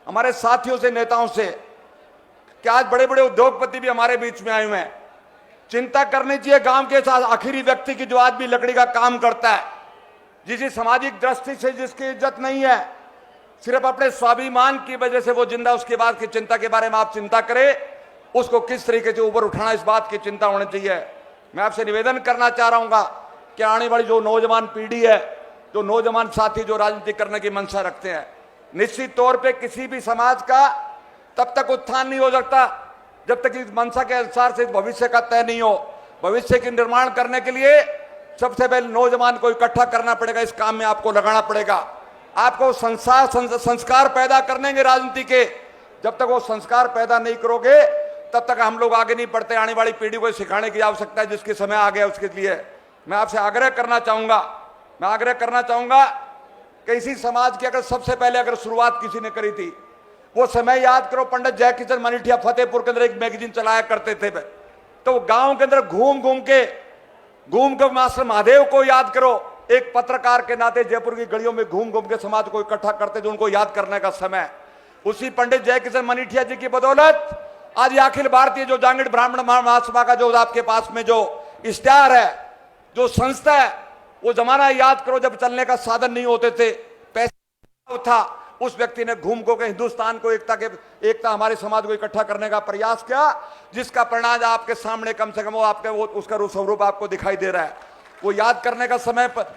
हमारे साथियों से, नेताओं से, कि आज बड़े बड़े उद्योगपति भी हमारे बीच में आए हुए हैं। चिंता करनी चाहिए गांव के साथ आखिरी व्यक्ति की, जो आज भी लकड़ी का काम करता है, जिसकी सामाजिक दृष्टि से जिसकी इज्जत नहीं है, सिर्फ अपने स्वाभिमान की वजह से वो जिंदा, उसके बाद की चिंता के बारे में आप चिंता करें, उसको किस तरीके से ऊपर उठाना, इस बात की चिंता होनी चाहिए। मैं आपसे निवेदन करना चाह रहा हूँ कि आने वाली जो नौजवान पीढ़ी है, जो नौजवान साथी जो राजनीति करने की मंशा रखते हैं, निश्चित तौर पे किसी भी समाज का तब तक उत्थान नहीं हो सकता जब तक इस मंशा के अनुसार से भविष्य का तय नहीं हो। भविष्य के निर्माण करने के लिए सबसे पहले नौजवान को इकट्ठा करना पड़ेगा, इस काम में आपको लगाना पड़ेगा। आपको संस्कार पैदा करने के राजनीति के, जब तक वो संस्कार पैदा नहीं करोगे तब तक हम लोग आगे नहीं बढ़ते। आने वाली पीढ़ी को सिखाने की आवश्यकता है, जिसके समय आ गया उसके लिए मैं आपसे आग्रह करना चाहूंगा कि इसी समाज की अगर सबसे पहले अगर शुरुआत किसी ने करी थी, वो समय याद करो, पंडित जयकिशन मनीठिया फतेहपुर के अंदर एक मैगजीन चलाया करते थे। तो गांव के अंदर घूम के मास्टर महादेव को याद करो, एक पत्रकार के नाते जयपुर की गलियों में घूम के समाज को इकट्ठा करते थे, उनको याद करने का समय। उसी पंडित जयकिशन मनीठिया जी की बदौलत आज अखिल भारतीय जो जांगीड़ ब्राह्मण महासभा का जो आपके पास में जो इश्तिहार है, जो संस्था है, वो जमाना याद करो जब चलने का साधन नहीं होते थे, पैसा था, उस व्यक्ति ने घूम के हिंदुस्तान को एकता हमारे समाज को इकट्ठा करने का प्रयास किया, जिसका परिणाम आपके सामने कम से कम वो उसका स्वरूप आपको दिखाई दे रहा है। वो याद करने का समय पर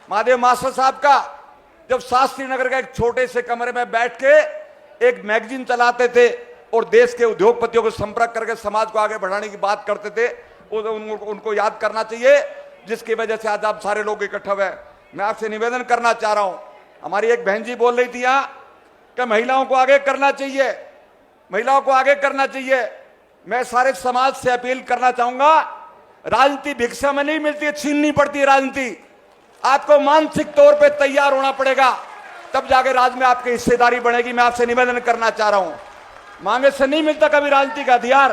महादेव मास्टर साहब का, जब शास्त्री नगर के एक छोटे से कमरे में बैठ के एक मैगजीन चलाते थे और देश के उद्योगपतियों को संपर्क करके समाज को आगे बढ़ाने की बात करते थे, उनको याद करना चाहिए, जिसकी वजह से आज आप सारे लोग इकट्ठा हुए। मैं आपसे निवेदन करना चाह रहा हूं, हमारी एक बहन जी बोल रही थी यहां कि महिलाओं को आगे करना चाहिए, महिलाओं को आगे करना चाहिए। मैं सारे समाज से अपील करना चाहूंगा, राजनीति भिक्षा में नहीं मिलती है, छीननी पड़ती है राजनीति। आपको मानसिक तौर पे तैयार होना पड़ेगा, तब जाके राज में आपकी हिस्सेदारी बढ़ेगी। मैं आपसे निवेदन करना चाह रहा हूं, मांगे से नहीं मिलता कभी राजनीति का अधिकार।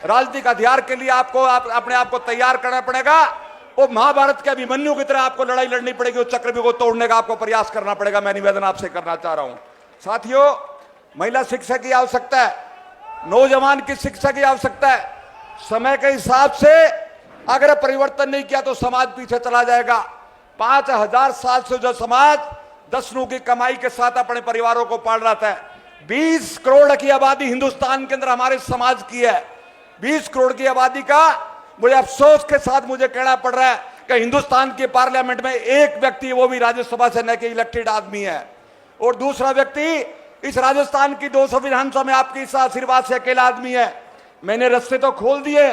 राजनीति का अधिकार के लिए आपको अपने आप को तैयार करना पड़ेगा। वो महाभारत के अभिमन्यु की तरह आपको लड़ाई लड़नी पड़ेगी, उस चक्रव्यूह को तोड़ने का आपको प्रयास करना पड़ेगा। मैं निवेदन आपसे करना चाह रहा हूं। साथियों, महिला शिक्षा की आवश्यकता है, नौजवान की शिक्षा की आवश्यकता है। समय के हिसाब से अगर परिवर्तन नहीं किया तो समाज पीछे चला जाएगा। 5000 साल से जो समाज 10 नू की कमाई के साथ अपने परिवारों को पाल रहा था, 20 करोड़ की आबादी हिंदुस्तान के अंदर हमारे समाज की है। 20 करोड़ की आबादी का मुझे अफसोस के साथ मुझे कहना पड़ रहा है कि हिंदुस्तान के पार्लियामेंट में एक व्यक्ति, वो भी राज्यसभा से न के इलेक्टेड आदमी है, और दूसरा व्यक्ति इस राजस्थान की 200 विधानसभा में आपके इस आशीर्वाद से अकेला आदमी है। मैंने रास्ते तो खोल दिए,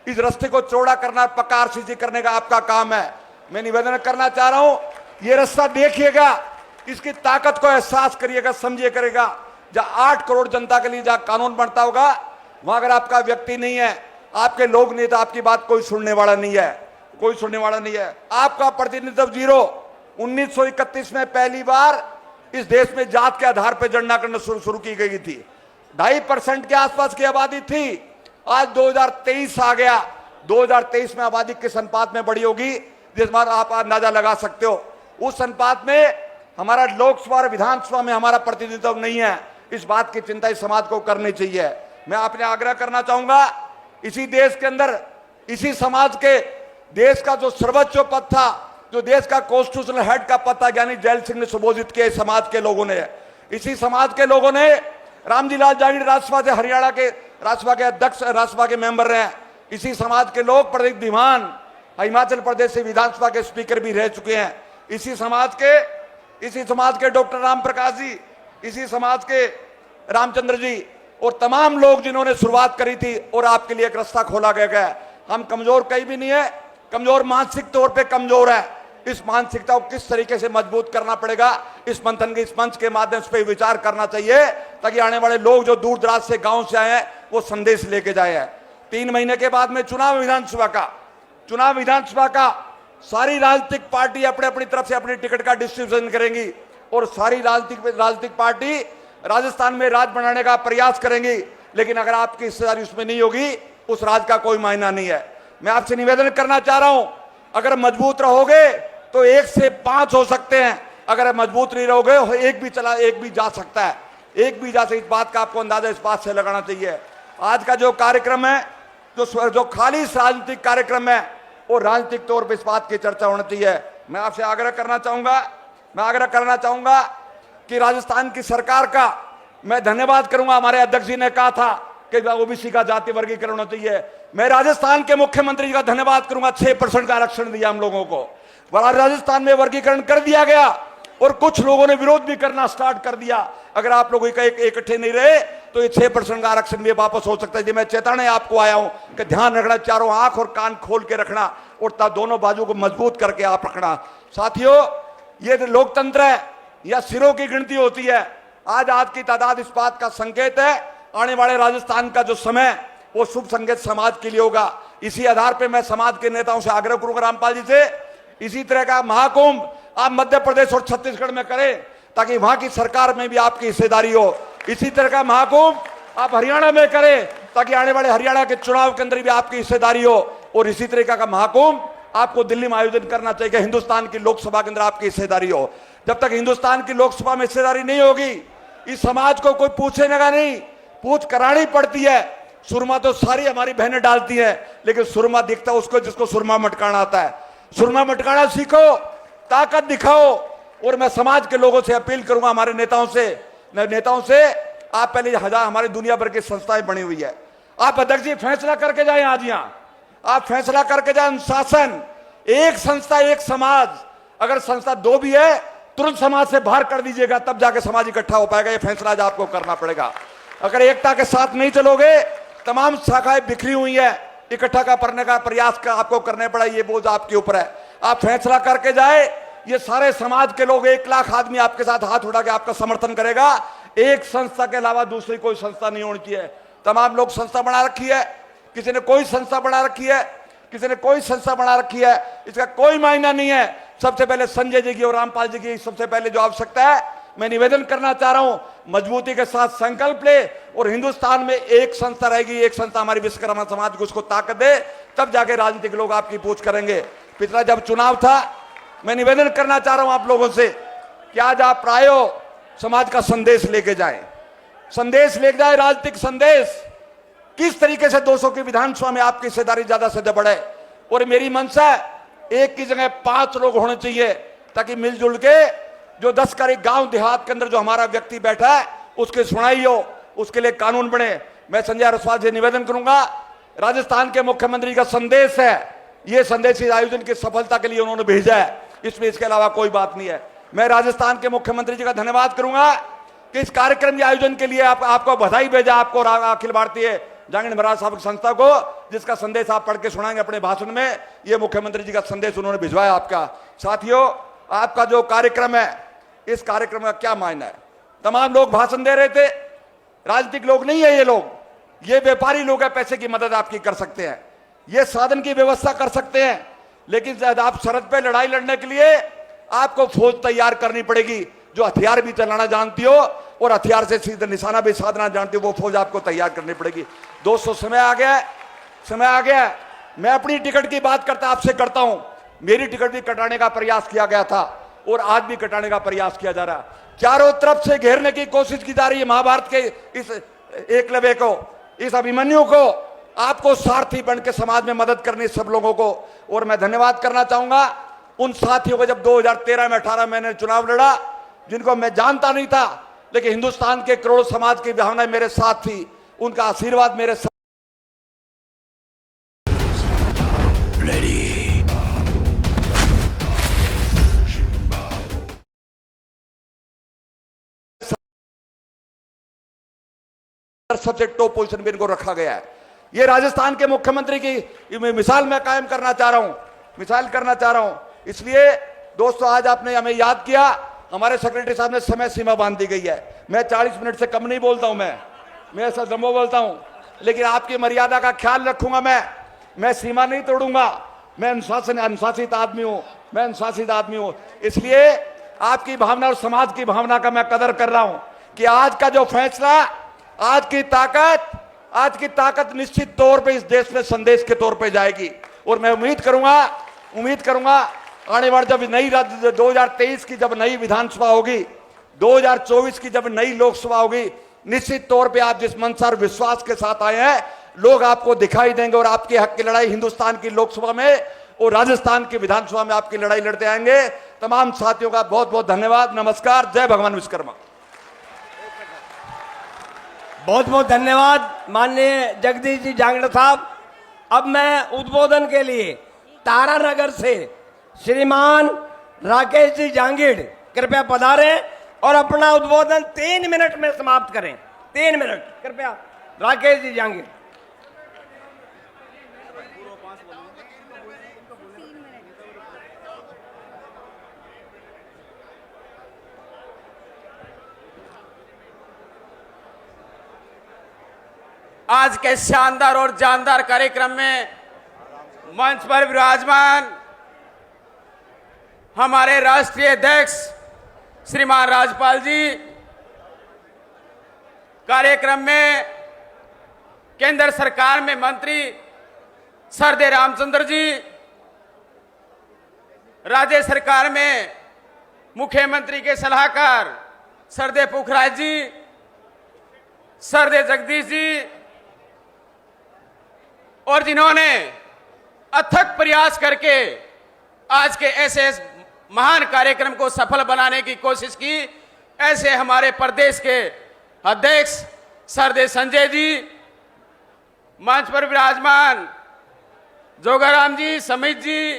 इस रास्ते को चौड़ा करना, पक्का आरसीसी करने का आपका काम है। मैं निवेदन करना चाह रहा हूं, ये रास्ता देखिएगा, इसकी ताकत को एहसास करिएगा, समझिए करेगा। जहां 8 करोड़ जनता के लिए जहां कानून बनता होगा, वहां अगर आपका व्यक्ति नहीं है, आपके लोग नहीं, तो आपकी बात कोई सुनने वाला नहीं है, कोई सुनने वाला नहीं है। आपका प्रतिनिधित्व जीरो। 1931 में पहली बार इस देश में जात के आधार पर जनगणना शुरू की गई थी। 2.5% के आसपास की आबादी थी। आज 2023 आ गया। 2023 में आबादी किस अनुपात में बढ़ी होगी, जिस बार आप अंदाजा लगा सकते हो। उस अनुपात में हमारा लोकसभा और विधानसभा में हमारा प्रतिनिधित्व नहीं है। इस बात की चिंता इस समाज को करनी चाहिए। मैं आपने आग्रह करना चाहूंगा, इसी देश के अंदर, इसी समाज के देश का जो सर्वोच्च पद था, जो देश का कॉन्स्टिट्यूशनल हेड का पद था, यानी जैल सिंह ने सुबोधित किया समाज के लोगों ने। इसी समाज के लोगों ने रामजी लाल जांगीड़ राज्यसभा से हरियाणा के राज्यसभा के अध्यक्ष, राज्यसभा के मेंबर रहे। इसी समाज के लोग प्रदीप दीवान हिमाचल प्रदेश से विधानसभा के स्पीकर भी रह चुके हैं। इसी समाज के डॉक्टर राम प्रकाश जी, इसी समाज के रामचंद्र जी और तमाम लोग जिन्होंने शुरुआत करी थी, और आपके लिए एक रास्ता खोला गया है। हम कमजोर कहीं भी नहीं है, कमजोर मानसिक तौर पे कमजोर है। इस मानसिकता को किस तरीके से मजबूत करना पड़ेगा, इस मंथन के, इस मंच के माध्यम से विचार करना चाहिए, ताकि आने वाले लोग जो दूर दराज से गांव से आए हैं, वो संदेश लेके जाए। 3 महीने के बाद में चुनाव विधानसभा का सारी राजनीतिक पार्टी अपने अपनी तरफ से अपनी टिकट का डिस्ट्रीब्यूशन करेंगी, और सारी राजनीतिक पार्टी राजस्थान में राज बनाने का प्रयास करेंगी। लेकिन अगर आपकी हिस्सेदारी उसमें नहीं होगी, उस राज का कोई मायना नहीं है। मैं आपसे निवेदन करना चाह रहा हूं, अगर मजबूत रहोगे तो 1 से 5 हो सकते हैं, अगर मजबूत नहीं रहोगे एक भी जा सकता है, एक भी जा सकता है। इस बात का आपको अंदाजा इस बात से लगाना चाहिए। आज का जो कार्यक्रम है, जो खाली राजनीतिक कार्यक्रम है, और राजनीतिक तौर पर इस बात की चर्चा होनी चाहिए। मैं आपसे आग्रह करना चाहूंगा कि राजस्थान की सरकार का मैं धन्यवाद करूंगा। हमारे अध्यक्ष जी ने कहा था कि ओबीसी का जाति वर्गीकरण होना चाहिए। मैं राजस्थान के मुख्यमंत्री जी का धन्यवाद करूंगा, 6% का आरक्षण दिया हम लोगों को। बड़ा राजस्थान में वर्गीकरण कर दिया गया, और कुछ लोगों ने विरोध भी करना स्टार्ट कर दिया। अगर आप लोग इकट्ठे नहीं रहे तो ये 6% का आरक्षण भी वापस हो सकता है। जी, मैं चेताने आपको आया हूं कि ध्यान रखना, चारों आंख और कान खोल के रखना, और दोनों बाजू को मजबूत करके आप रखना। साथियों, ये लोकतंत्र है या सिरों की गिनती होती है। आज की तादाद इस बात का संकेत है, आने वाले राजस्थान का जो समय, वो शुभ संकेत समाज के लिए होगा। इसी आधार पर मैं समाज के नेताओं से आग्रह करूंगा, रामपाल जी से, इसी तरह का महाकुंभ आप मध्य प्रदेश और छत्तीसगढ़ में करें, ताकि वहां की सरकार में भी आपकी हिस्सेदारी हो। इसी तरह का महाकुंभ आप हरियाणा में करें, ताकि आने वाले हरियाणा के चुनाव के अंदर भी आपकी हिस्सेदारी हो। और इसी तरीके का महाकुंभ आपको दिल्ली में आयोजन करना चाहिए, हिंदुस्तान की लोकसभा के अंदर आपकी हिस्सेदारी हो। जब तक हिंदुस्तान की लोकसभा में हिस्सेदारी नहीं होगी, इस समाज को कोई पूछेगा नहीं, पूछ करानी पड़ती है। सुरमा तो सारी हमारी बहनें डालती हैं, लेकिन सुरमा दिखता उसको जिसको सुरमा मटकाना आता है। सुरमा मटकाना सीखो, ताकत दिखाओ। और मैं समाज के लोगों से अपील करूंगा, हमारे नेताओं से, आप पहले हमारी दुनिया भर की संस्थाएं बनी हुई है, आप अध्यक्ष जी फैसला करके जाए। आज यहां आप फैसला करके जाए, अनुशासन, एक संस्था एक समाज। अगर संस्था 2 भी है, तुरंत समाज से बाहर कर दीजिएगा, तब जाके समाज इकट्ठा हो पाएगा। ये फैसला आज आपको करना पड़ेगा। अगर एकता के साथ नहीं चलोगे, तमाम शाखाएं बिखरी हुई है, इकट्ठा करने का प्रयास आपको करने पड़ा, ये बोझ आपके ऊपर है। आप फैसला करके जाए, ये सारे समाज के लोग, 1 लाख आदमी आपके साथ हाथ उठा के आपका समर्थन करेगा। एक संस्था के अलावा दूसरी कोई संस्था नहीं होनी चाहिए। तमाम लोग संस्था बना रखी है, किसी ने कोई संस्था बना रखी है, किसी ने कोई संस्था बना रखी है, इसका कोई मायना नहीं है। सबसे पहले संजय जी की और रामपाल जी की सबसे पहले जो आवश्यकता है, मैं निवेदन करना चाह रहा हूं, मजबूती के साथ संकल्प ले, और हिंदुस्तान में एक संस्था रहेगी, एक संस्था हमारी विश्वकर्मा समाज को उसको ताकत दे, तब जाके राजनीतिक लोग आपकी पूछ करेंगे। पिछला जब चुनाव था, मैं निवेदन करना चाह रहा हूं आप लोगों से कि आज आप प्रायो समाज का संदेश लेके जाएं, राजनीतिक संदेश। किस तरीके से 200 की विधानसभा में आपकी हिस्सेदारी ज्यादा से ज्यादा बढ़े। और मेरी मंशा है, 1 की जगह 5 लोग होने चाहिए, ताकि मिलजुल के जो 10 का गांव देहात के अंदर जो हमारा व्यक्ति बैठा है, उसकी सुनाई हो, उसके लिए कानून बने। मैं संजय रसवाल से निवेदन करूंगा, राजस्थान के मुख्यमंत्री का संदेश है, ये संदेश इस आयोजन की सफलता के लिए उन्होंने भेजा है, इसमें इसके अलावा कोई बात नहीं है। मैं राजस्थान के मुख्यमंत्री जी का धन्यवाद करूंगा कि इस कार्यक्रम के आयोजन के लिए आपको बधाई भेजा, आपको अखिल भारतीय जांगड़ महाराज साहब की संस्था को, जिसका संदेश आप पढ़ के सुनाएंगे अपने भाषण में। ये मुख्यमंत्री जी का संदेश उन्होंने भिजवाया आपका। साथियों, आपका जो कार्यक्रम है, इस कार्यक्रम का क्या मायना है? तमाम लोग भाषण दे रहे थे, राजनीतिक लोग नहीं है ये लोग, ये व्यापारी लोग हैं, पैसे की मदद आपकी कर सकते हैं, ये साधन की व्यवस्था कर सकते हैं, लेकिन शायद आप सरहद पे लड़ाई लड़ने के लिए आपको फौज तैयार करनी पड़ेगी, जो हथियार भी चलाना जानती हो और हथियार से सीधे निशाना भी साधना जानती हो, वो फौज आपको तैयार करनी पड़ेगी। दोस्तों, समय आ गया है, समय आ गया है। मैं अपनी टिकट की बात आपसे करता हूं। मेरी टिकट भी कटाने का प्रयास किया गया था और आज भी कटाने का प्रयास किया जा रहा है। चारों तरफ से घेरने की कोशिश की जा रही है महाभारत के इस एकलव्य को, इस अभिमन्यु को। आपको सारथी बन के समाज में मदद करनी सब लोगों को। और मैं धन्यवाद करना चाहूंगा उन साथियों को, जब 2013 में 18 मैंने चुनाव लड़ा, जिनको मैं जानता नहीं था, लेकिन हिंदुस्तान के करोड़ों समाज की भावना मेरे साथ थी, उनका आशीर्वाद मेरे साथ। सबसे टॉप पोजीशन में इनको रखा गया है। ये राजस्थान के मुख्यमंत्री की मिसाल मैं कायम करना चाह रहा हूं, मिसाल करना चाह रहा हूं। इसलिए दोस्तों, आज आपने हमें याद किया, हमारे सेक्रेटरी साहब ने समय सीमा बांध दी गई है। मैं 40 मिनट से कम नहीं बोलता हूं, मैं ऐसा संभव बोलता हूं, लेकिन आपकी मर्यादा का ख्याल रखूंगा। मैं सीमा नहीं तोड़ूंगा। मैं अनुशासित आदमी हूं, मैं अनुशासित आदमी हूं। इसलिए आपकी भावना और समाज की भावना का मैं कदर कर रहा हूं कि आज का जो फैसला, आज की ताकत निश्चित तौर पे इस देश में संदेश के तौर पे जाएगी। और मैं उम्मीद करूंगा आने वाले जब नई 2023 की जब नई विधानसभा होगी, 2024 की जब नई लोकसभा होगी, निश्चित तौर पे आप जिस मंशा और विश्वास के साथ आए हैं, लोग आपको दिखाई देंगे और आपके हक की लड़ाई हिंदुस्तान की लोकसभा में और राजस्थान की विधानसभा में आपकी लड़ाई लड़ते आएंगे। तमाम साथियों का बहुत बहुत धन्यवाद। नमस्कार। जय भगवान विश्वकर्मा। बहुत बहुत धन्यवाद माननीय जगदीश जी जांगड़ साहब। अब मैं उद्बोधन के लिए तारानगर से श्रीमान राकेश जी जांगड़ कृपया पधारें और अपना उद्बोधन 3 मिनट में समाप्त करें। 3 मिनट कृपया, राकेश जी जांगड़। आज के शानदार और जानदार कार्यक्रम में मंच पर विराजमान हमारे राष्ट्रीय अध्यक्ष श्रीमान राजपाल जी, कार्यक्रम में केंद्र सरकार में मंत्री सरदे रामचंद्र जी, राज्य सरकार में मुख्यमंत्री के सलाहकार सरदे पुखराज जी, सरदे जगदीश जी, और जिन्होंने अथक प्रयास करके आज के ऐसे महान कार्यक्रम को सफल बनाने की कोशिश की, ऐसे हमारे प्रदेश के अध्यक्ष सरदे संजय जी, मंच पर विराजमान जोगाराम जी, समित जी,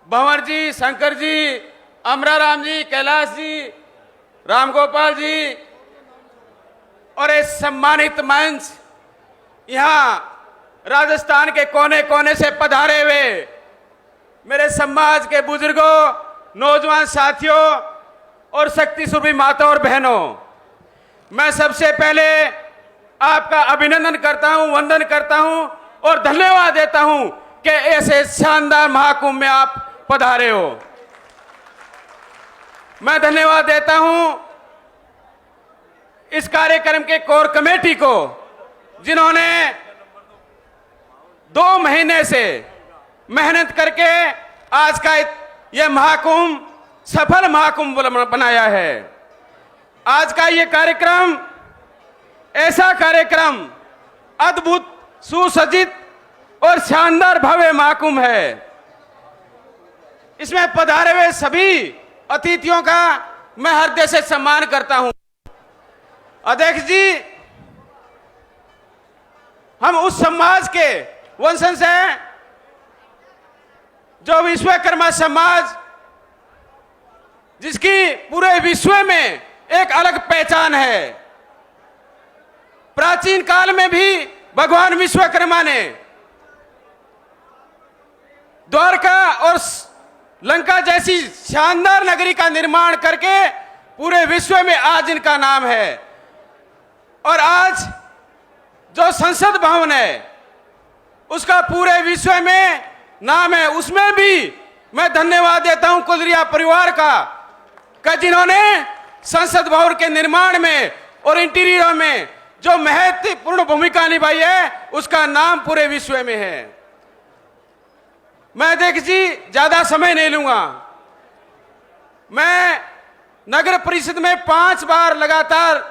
भंवर जी, शंकर जी, अमराराम जी, कैलाश जी, रामगोपाल जी, और इस सम्मानित मंच, यहाँ राजस्थान के कोने कोने से पधारे हुए मेरे समाज के बुजुर्गों, नौजवान साथियों और शक्ति स्वरूपी माताओं और बहनों, मैं सबसे पहले आपका अभिनंदन करता हूं, वंदन करता हूं और धन्यवाद देता हूं कि ऐसे शानदार महाकुंभ में आप पधारे हो। मैं धन्यवाद देता हूं इस कार्यक्रम के कोर कमेटी को, जिन्होंने 2 महीने से मेहनत करके आज का यह महाकुंभ सफल महाकुंभ बनाया है। आज का यह कार्यक्रम ऐसा कार्यक्रम, अद्भुत, सुसज्जित और शानदार भव्य महाकुंभ है। इसमें पधारे हुए सभी अतिथियों का मैं हृदय से सम्मान करता हूं। अध्यक्ष जी, हम उस समाज के वंशज हैं जो विश्वकर्मा समाज, जिसकी पूरे विश्व में एक अलग पहचान है। प्राचीन काल में भी भगवान विश्वकर्मा ने द्वारका और लंका जैसी शानदार नगरी का निर्माण करके पूरे विश्व में आज इनका नाम है। और आज जो संसद भवन है उसका पूरे विश्व में नाम है। उसमें भी मैं धन्यवाद देता हूं कुलरिया परिवार का जिन्होंने संसद भवन के निर्माण में और इंटीरियर में जो महत्वपूर्ण भूमिका निभाई है, उसका नाम पूरे विश्व में है। मैं देख जी ज्यादा समय नहीं लूंगा। मैं नगर परिषद में 5 बार लगातार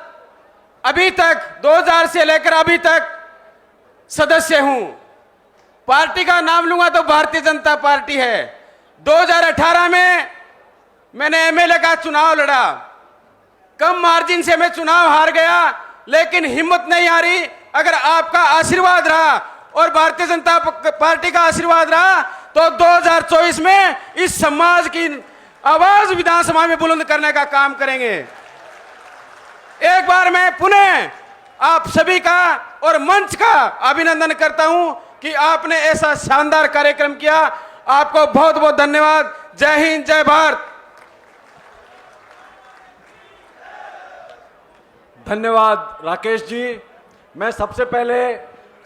अभी तक 2000 से लेकर अभी तक सदस्य हूं। पार्टी का नाम लूंगा तो भारतीय जनता पार्टी है। 2018 में मैंने एमएलए का चुनाव लड़ा, कम मार्जिन से मैं चुनाव हार गया, लेकिन हिम्मत नहीं हारी। अगर आपका आशीर्वाद रहा और भारतीय जनता पार्टी का आशीर्वाद रहा तो 2024 में इस समाज की आवाज विधानसभा में बुलंद करने का काम करेंगे। एक बार मैं पुनः आप सभी का और मंच का अभिनंदन करता हूं कि आपने ऐसा शानदार कार्यक्रम किया। आपको बहुत बहुत धन्यवाद। जय हिंद, जय भारत। धन्यवाद राकेश जी। मैं सबसे पहले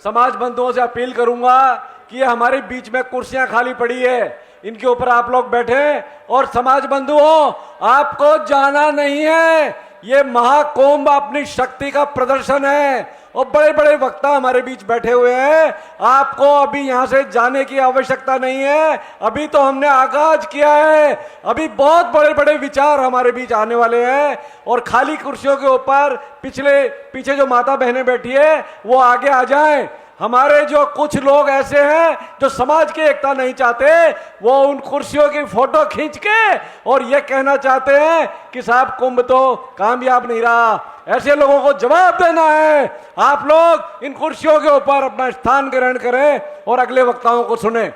समाज बंधुओं से अपील करूंगा कि ये हमारे बीच में कुर्सियां खाली पड़ी है, इनके ऊपर आप लोग बैठे। और समाज बंधुओं, आपको जाना नहीं है, ये महाकुंभ अपनी शक्ति का प्रदर्शन है और बड़े बड़े वक्ता हमारे बीच बैठे हुए हैं। आपको अभी यहां से जाने की आवश्यकता नहीं है, अभी तो हमने आगाज किया है। अभी बहुत बड़े बड़े विचार हमारे बीच आने वाले हैं और खाली कुर्सियों के ऊपर पीछे जो माता बहनें बैठी है वो आगे आ जाएं। हमारे जो कुछ लोग ऐसे हैं जो समाज की एकता नहीं चाहते, वो उन कुर्सियों की फोटो खींच के और ये कहना चाहते हैं कि साहब कुंभ तो कामयाब नहीं रहा। ऐसे लोगों को जवाब देना है। आप लोग इन कुर्सियों के ऊपर अपना स्थान ग्रहण करें और अगले वक्ताओं को सुने।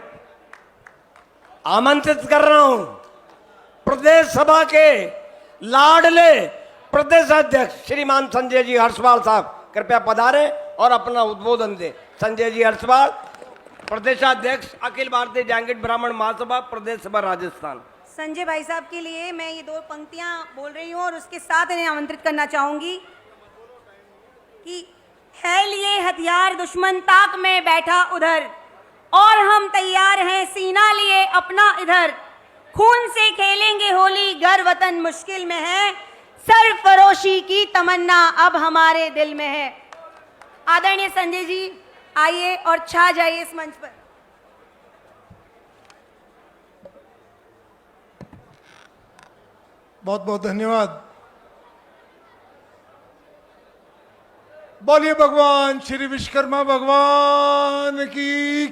आमंत्रित कर रहा हूं प्रदेश सभा के लाडले प्रदेश अध्यक्ष श्रीमान संजय जी हर्षवाल साहब, कृपया पधारे और अपना उद्बोधन दे। संजय जी हर्षवाल, प्रदेशाध्यक्ष अखिल भारतीय जांगीड़ ब्राह्मण महासभा प्रदेश सभा राजस्थान। संजय भाई साहब के लिए मैं ये 2 पंक्तियां बोल रही हूं और उसके साथ इन्हें आमंत्रित करना चाहूंगी कि है लिए हथियार दुश्मन ताक में बैठा उधर, और हम तैयार हैं सीना लिए अपना इधर। खून से खेलेंगे होली, घर वतन मुश्किल में है, सरफरोशी की तमन्ना अब हमारे दिल में है। आदरणीय संजय जी आइए और छा जाइए इस मंच पर। बहुत बहुत धन्यवाद। बोलिए भगवान श्री विश्वकर्मा भगवान की।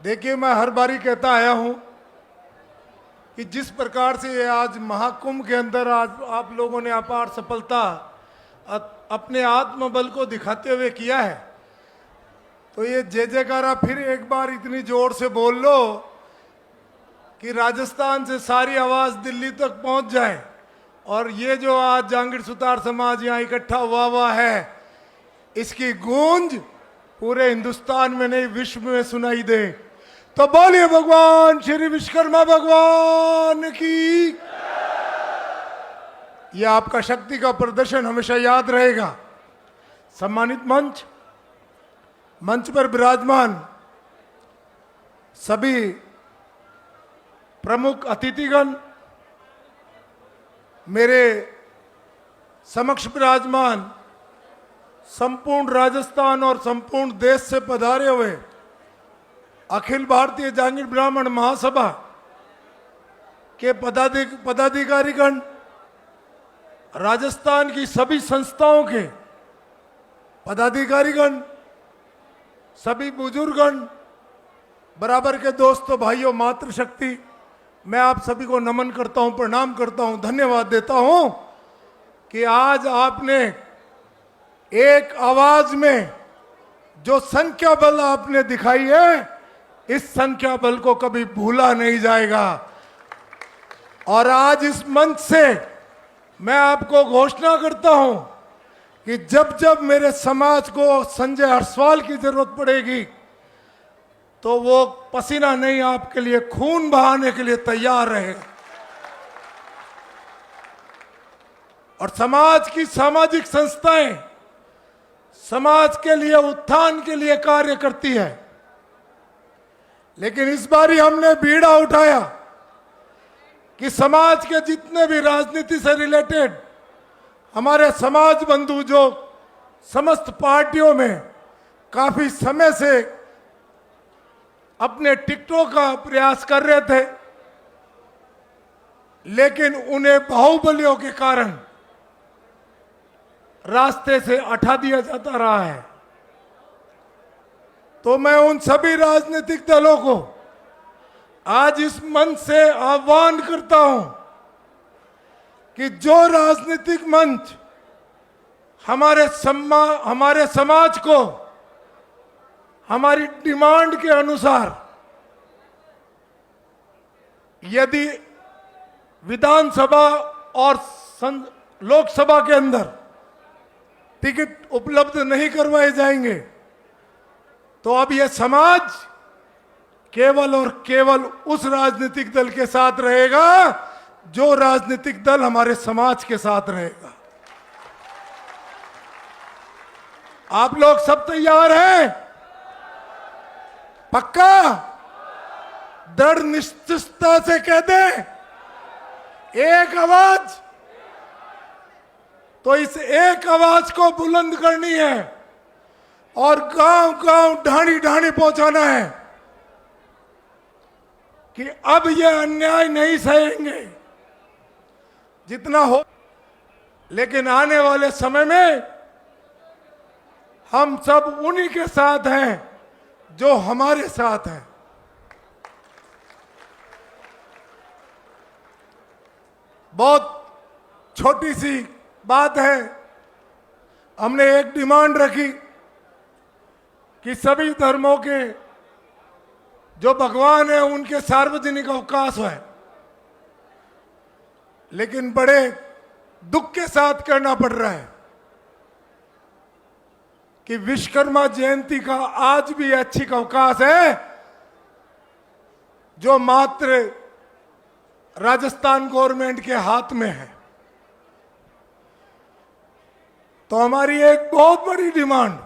देखिए, मैं हर बारी कहता आया हूं कि जिस प्रकार से आज महाकुंभ के अंदर आज आप लोगों ने अपार सफलता अपने आत्मबल को दिखाते हुए किया है, तो ये जय जयकारा फिर एक बार इतनी जोर से बोल लो कि राजस्थान से सारी आवाज दिल्ली तक पहुंच जाए। और ये जो आज जांगीड़ सुतार समाज यहाँ इकट्ठा हुआ है, इसकी गूंज पूरे हिंदुस्तान में नहीं विश्व में सुनाई दे। तो बोलिए भगवान श्री विश्वकर्मा भगवान की। यह आपका शक्ति का प्रदर्शन हमेशा याद रहेगा। सम्मानित मंच पर विराजमान सभी प्रमुख अतिथिगण, मेरे समक्ष विराजमान संपूर्ण राजस्थान और संपूर्ण देश से पधारे हुए अखिल भारतीय जांगीड़ ब्राह्मण महासभा के पदाधिकारीगण, राजस्थान की सभी संस्थाओं के पदाधिकारीगण, सभी बुजुर्गगण, बराबर के दोस्तों, भाइयों, मातृशक्ति, मैं आप सभी को नमन करता हूं, प्रणाम करता हूं, धन्यवाद देता हूं कि आज आपने एक आवाज में जो संख्या बल आपने दिखाई है, इस संख्या बल को कभी भूला नहीं जाएगा। और आज इस मंच से मैं आपको घोषणा करता हूं कि जब जब मेरे समाज को संजय हरसवाल की जरूरत पड़ेगी तो वो पसीना नहीं, आपके लिए खून बहाने के लिए तैयार रहे। और समाज की सामाजिक संस्थाएं समाज के लिए उत्थान के लिए कार्य करती है, लेकिन इस बारी हमने बीड़ा उठाया कि समाज के जितने भी राजनीति से रिलेटेड हमारे समाज बंधु जो समस्त पार्टियों में काफी समय से अपने टिकटों का प्रयास कर रहे थे, लेकिन उन्हें बाहुबलियों के कारण रास्ते से हटा दिया जाता रहा है। तो मैं उन सभी राजनीतिक दलों को आज इस मंच से आह्वान करता हूं कि जो राजनीतिक मंच हमारे समाज को हमारी डिमांड के अनुसार यदि विधानसभा और लोकसभा के अंदर टिकट उपलब्ध नहीं करवाए जाएंगे तो अब यह समाज केवल और केवल उस राजनीतिक दल के साथ रहेगा जो राजनीतिक दल हमारे समाज के साथ रहेगा। आप लोग सब तैयार हैं? पक्का? दृढ़ निश्चितता से कह दें, एक आवाज। तो इस एक आवाज को बुलंद करनी है और गांव गांव ढाणी ढाणी पहुंचाना है कि अब यह अन्याय नहीं सहेंगे जितना हो, लेकिन आने वाले समय में हम सब उन्हीं के साथ हैं जो हमारे साथ हैं। बहुत छोटी सी बात है, हमने एक डिमांड रखी कि सभी धर्मों के जो भगवान है उनके सार्वजनिक अवकाश है, लेकिन बड़े दुख के साथ कहना पड़ रहा है कि विश्वकर्मा जयंती का आज भी ऐच्छिक अवकाश है जो मात्र राजस्थान गवर्नमेंट के हाथ में है। तो हमारी एक बहुत बड़ी डिमांड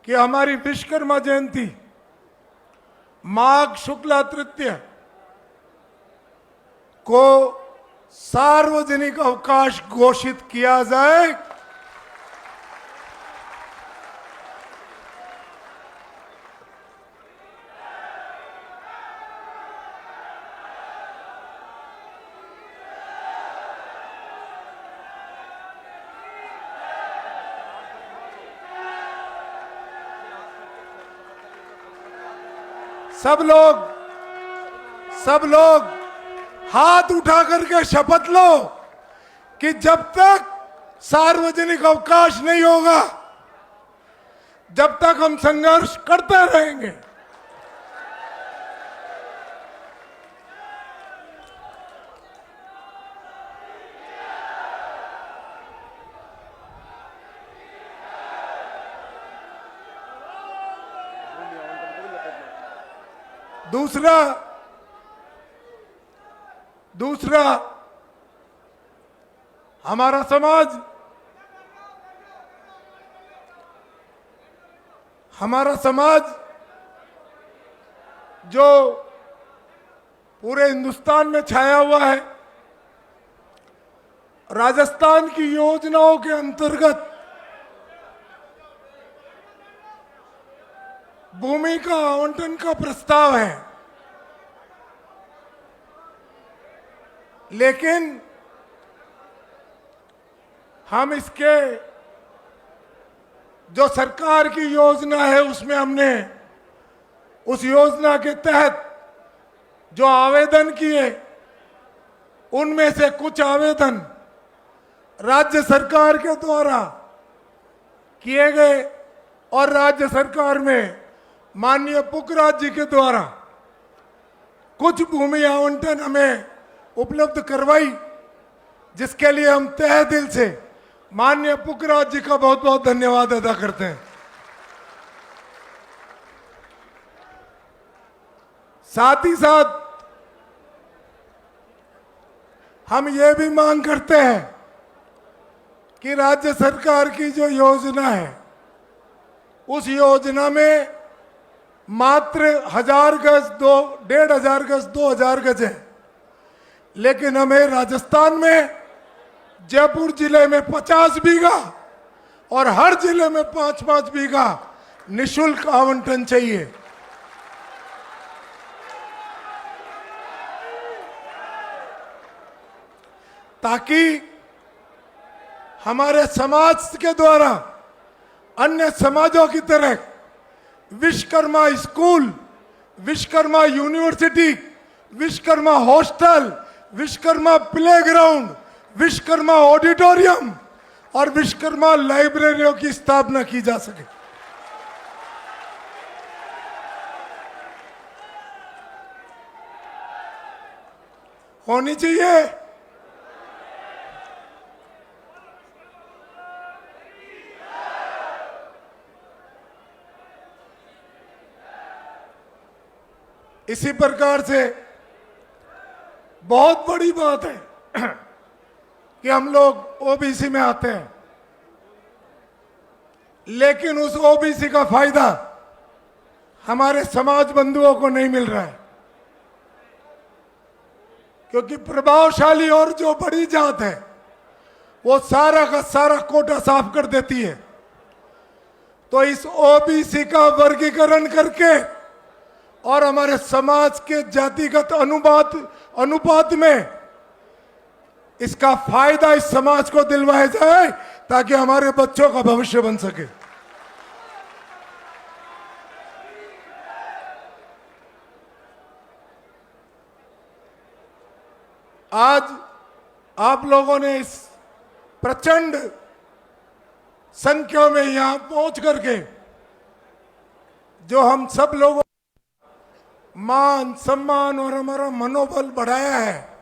कि हमारी विश्वकर्मा जयंती माघ शुक्ला तृतीय को सार्वजनिक अवकाश घोषित किया जाए। सब लोग हाथ उठा करके शपथ लो कि जब तक सार्वजनिक अवकाश नहीं होगा जब तक हम संघर्ष करते रहेंगे। दूसरा हमारा समाज जो पूरे हिंदुस्तान में छाया हुआ है, राजस्थान की योजनाओं के अंतर्गत भूमि का आवंटन का प्रस्ताव है, लेकिन हम इसके जो सरकार की योजना है उसमें हमने उस योजना के तहत जो आवेदन किए उनमें से कुछ आवेदन राज्य सरकार के द्वारा किए गए और राज्य सरकार में माननीय पुखराज जी के द्वारा कुछ भूमि आवंटन हमें उपलब्ध करवाई, जिसके लिए हम तहे दिल से माननीय पुखराज जी का बहुत बहुत धन्यवाद अदा करते हैं। साथ ही साथ हम ये भी मांग करते हैं कि राज्य सरकार की जो योजना है उस योजना में मात्र 1000 गज 1500 गज 2000 गज है, लेकिन हमें राजस्थान में जयपुर जिले में 50 बीघा और हर जिले में 5-5 बीघा निशुल्क आवंटन चाहिए। ताकि हमारे समाज के द्वारा अन्य समाजों की तरह Vishwakarma school, Vishwakarma university, Vishwakarma hostel, Vishwakarma playground, Vishwakarma auditorium और विश्वकर्मा लाइब्रेरियों की स्थापना की जा सके। होनी चाहिए। इसी प्रकार से बहुत बड़ी बात है कि हम लोग ओबीसी में आते हैं, लेकिन उस ओबीसी का फायदा हमारे समाज बंधुओं को नहीं मिल रहा है, क्योंकि प्रभावशाली और जो बड़ी जात है वो सारा का सारा कोटा साफ कर देती है। तो इस ओबीसी का वर्गीकरण करके और हमारे समाज के जातिगत अनुपात में इसका फायदा इस समाज को दिलवाया जाए ताकि हमारे बच्चों का भविष्य बन सके। आज आप लोगों ने इस प्रचंड संख्या में यहां पहुंच करके जो हम सब लोगों मान सम्मान और हमारा मनोबल बढ़ाया है,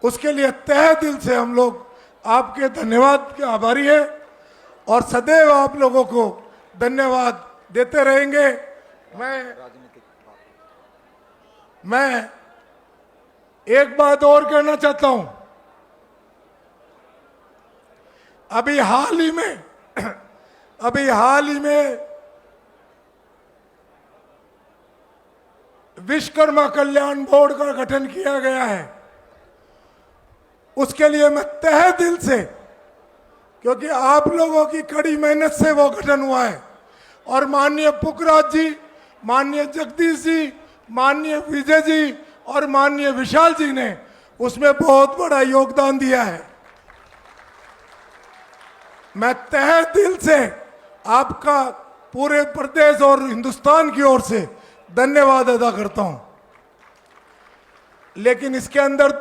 उसके लिए तहे दिल से हम लोग आपके धन्यवाद के आभारी हैं और सदैव आप लोगों को धन्यवाद देते रहेंगे। मैं एक बात और कहना चाहता हूं। अभी हाल ही में विश्वकर्मा कल्याण बोर्ड का गठन किया गया है। उसके लिए मैं तहे दिल से, क्योंकि आप लोगों की कड़ी मेहनत से वो गठन हुआ है और माननीय पुखराज जी, माननीय जगदीश जी, माननीय विजय जी और माननीय विशाल जी ने उसमें बहुत बड़ा योगदान दिया है। मैं तहे दिल से आपका पूरे प्रदेश और हिंदुस्तान की ओर से धन्यवाद अदा करता हूं। लेकिन इसके अंदर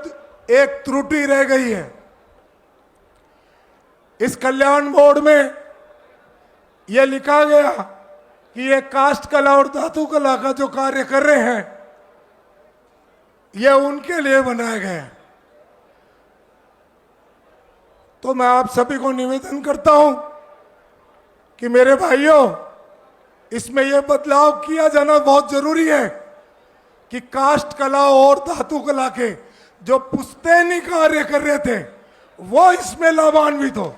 एक त्रुटि रह गई है। इस कल्याण बोर्ड में यह लिखा गया कि ये काष्ठ कला और धातु कला का जो कार्य कर रहे हैं यह उनके लिए बनाया गया है। तो मैं आप सभी को निवेदन करता हूं कि मेरे भाइयों, इसमें यह बदलाव किया जाना बहुत जरूरी है कि काष्ठ कला और धातु कला के जो पुश्तैनी कार्य कर रहे थे वो इसमें लाभान्वित हो।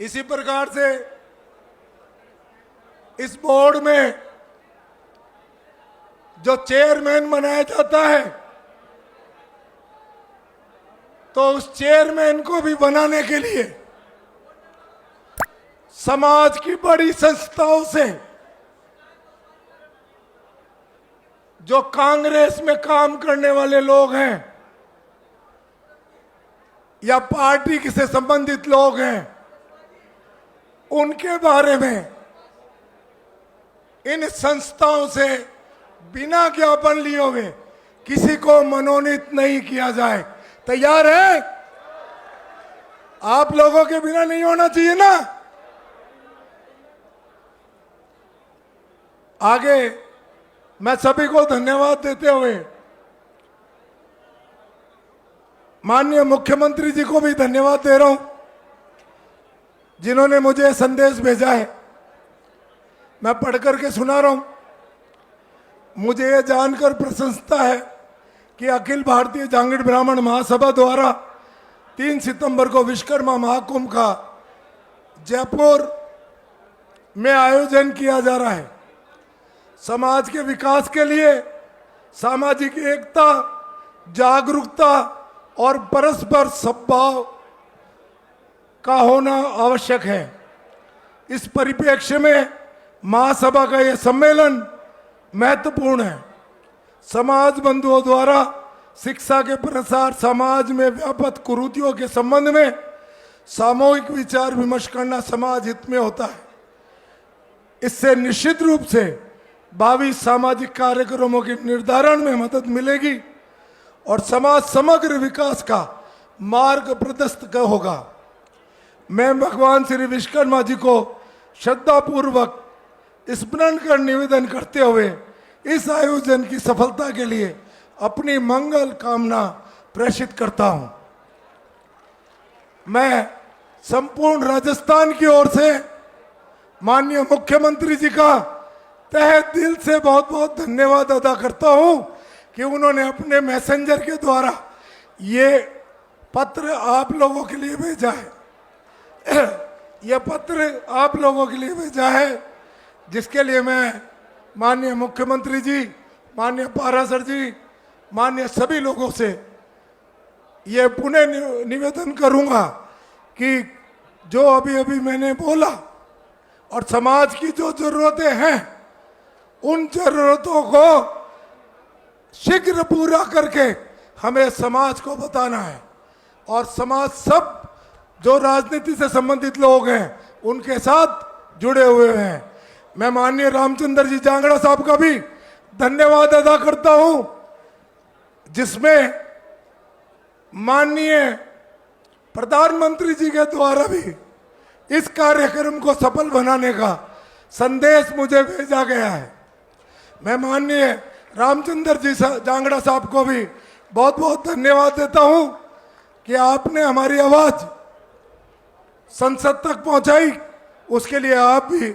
इसी प्रकार से इस बोर्ड में जो चेयरमैन बनाया जाता है तो उस चेयरमैन को भी बनाने के लिए समाज की बड़ी संस्थाओं से, जो कांग्रेस में काम करने वाले लोग हैं या पार्टी से संबंधित लोग हैं, उनके बारे में इन संस्थाओं से बिना ज्ञापन लिए हुए किसी को मनोनीत नहीं किया जाए। तैयार है? आप लोगों के बिना नहीं होना चाहिए ना। आगे मैं सभी को धन्यवाद देते हुए माननीय मुख्यमंत्री जी को भी धन्यवाद दे रहा हूं, जिन्होंने मुझे संदेश भेजा है। मैं पढ़ करके सुना रहा हूं। मुझे यह जानकर प्रसन्नता है कि अखिल भारतीय जांगीड़ ब्राह्मण महासभा द्वारा 3 सितंबर को विश्वकर्मा महाकुंभ का जयपुर में आयोजन किया जा रहा है। समाज के विकास के लिए सामाजिक एकता, जागरूकता और परस्पर सद्भाव का होना आवश्यक है। इस परिप्रेक्ष्य में महासभा का यह सम्मेलन महत्वपूर्ण है। समाज बंधुओं द्वारा शिक्षा के प्रसार, समाज में व्याप्त कुरीतियों के संबंध में सामूहिक विचार विमर्श करना समाज हित में होता है। इससे निश्चित रूप से भावी सामाजिक कार्यक्रमों के निर्धारण में मदद मिलेगी और समाज समग्र विकास का मार्ग प्रशस्त होगा। मैं भगवान श्री विश्वकर्मा जी को श्रद्धापूर्वक स्मरण कर निवेदन करते हुए इस आयोजन की सफलता के लिए अपनी मंगल कामना प्रेषित करता हूं। मैं संपूर्ण राजस्थान की ओर से माननीय मुख्यमंत्री जी का तहे दिल से बहुत बहुत धन्यवाद अदा करता हूं कि उन्होंने अपने मैसेंजर के द्वारा ये पत्र आप लोगों के लिए भेजा है। यह पत्र आप लोगों के लिए भेजा है, जिसके लिए मैं माननीय मुख्यमंत्री जी, माननीय पारासर जी, माननीय सभी लोगों से ये पुनः निवेदन करूंगा कि जो अभी अभी मैंने बोला और समाज की जो जरूरतें हैं, उन जरूरतों को शीघ्र पूरा करके हमें समाज को बताना है। और समाज सब जो राजनीति से संबंधित लोग हैं उनके साथ जुड़े हुए हैं। मैं माननीय रामचंद्र जी जांगड़ा साहब का भी धन्यवाद अदा करता हूं, जिसमें माननीय प्रधानमंत्री जी के द्वारा भी इस कार्यक्रम को सफल बनाने का संदेश मुझे भेजा गया है। मैं माननीय रामचंद्र जी जांगड़ा साहब को भी बहुत बहुत धन्यवाद देता हूं कि आपने हमारी आवाज संसद तक पहुंचाई। उसके लिए आप भी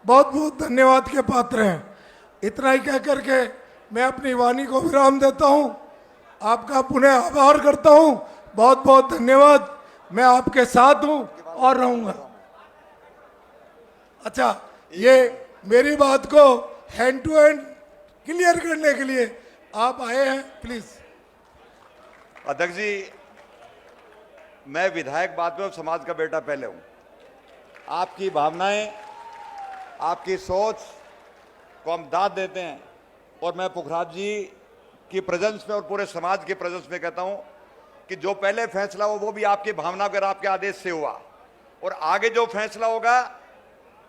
बहुत बहुत धन्यवाद के पात्र हैं। इतना ही कह करके मैं अपनी वाणी को विराम देता हूं। आपका पुनः आभार करता हूं। बहुत बहुत धन्यवाद। मैं आपके साथ हूं और रहूंगा। अच्छा, ये मेरी बात को हैंड टू हैंड क्लियर करने के लिए आप आए हैं, प्लीज। अध्यक्ष जी, मैं विधायक बाद में, समाज का बेटा पहले हूं। आपकी भावनाएं, आपकी सोच को हम दाद देते हैं और मैं पुखराज जी की प्रेजेंस में और पूरे समाज के प्रेजेंस में कहता हूं कि जो पहले फैसला हो वो भी आपकी भावना पर, आपके आदेश से हुआ, और आगे जो फैसला होगा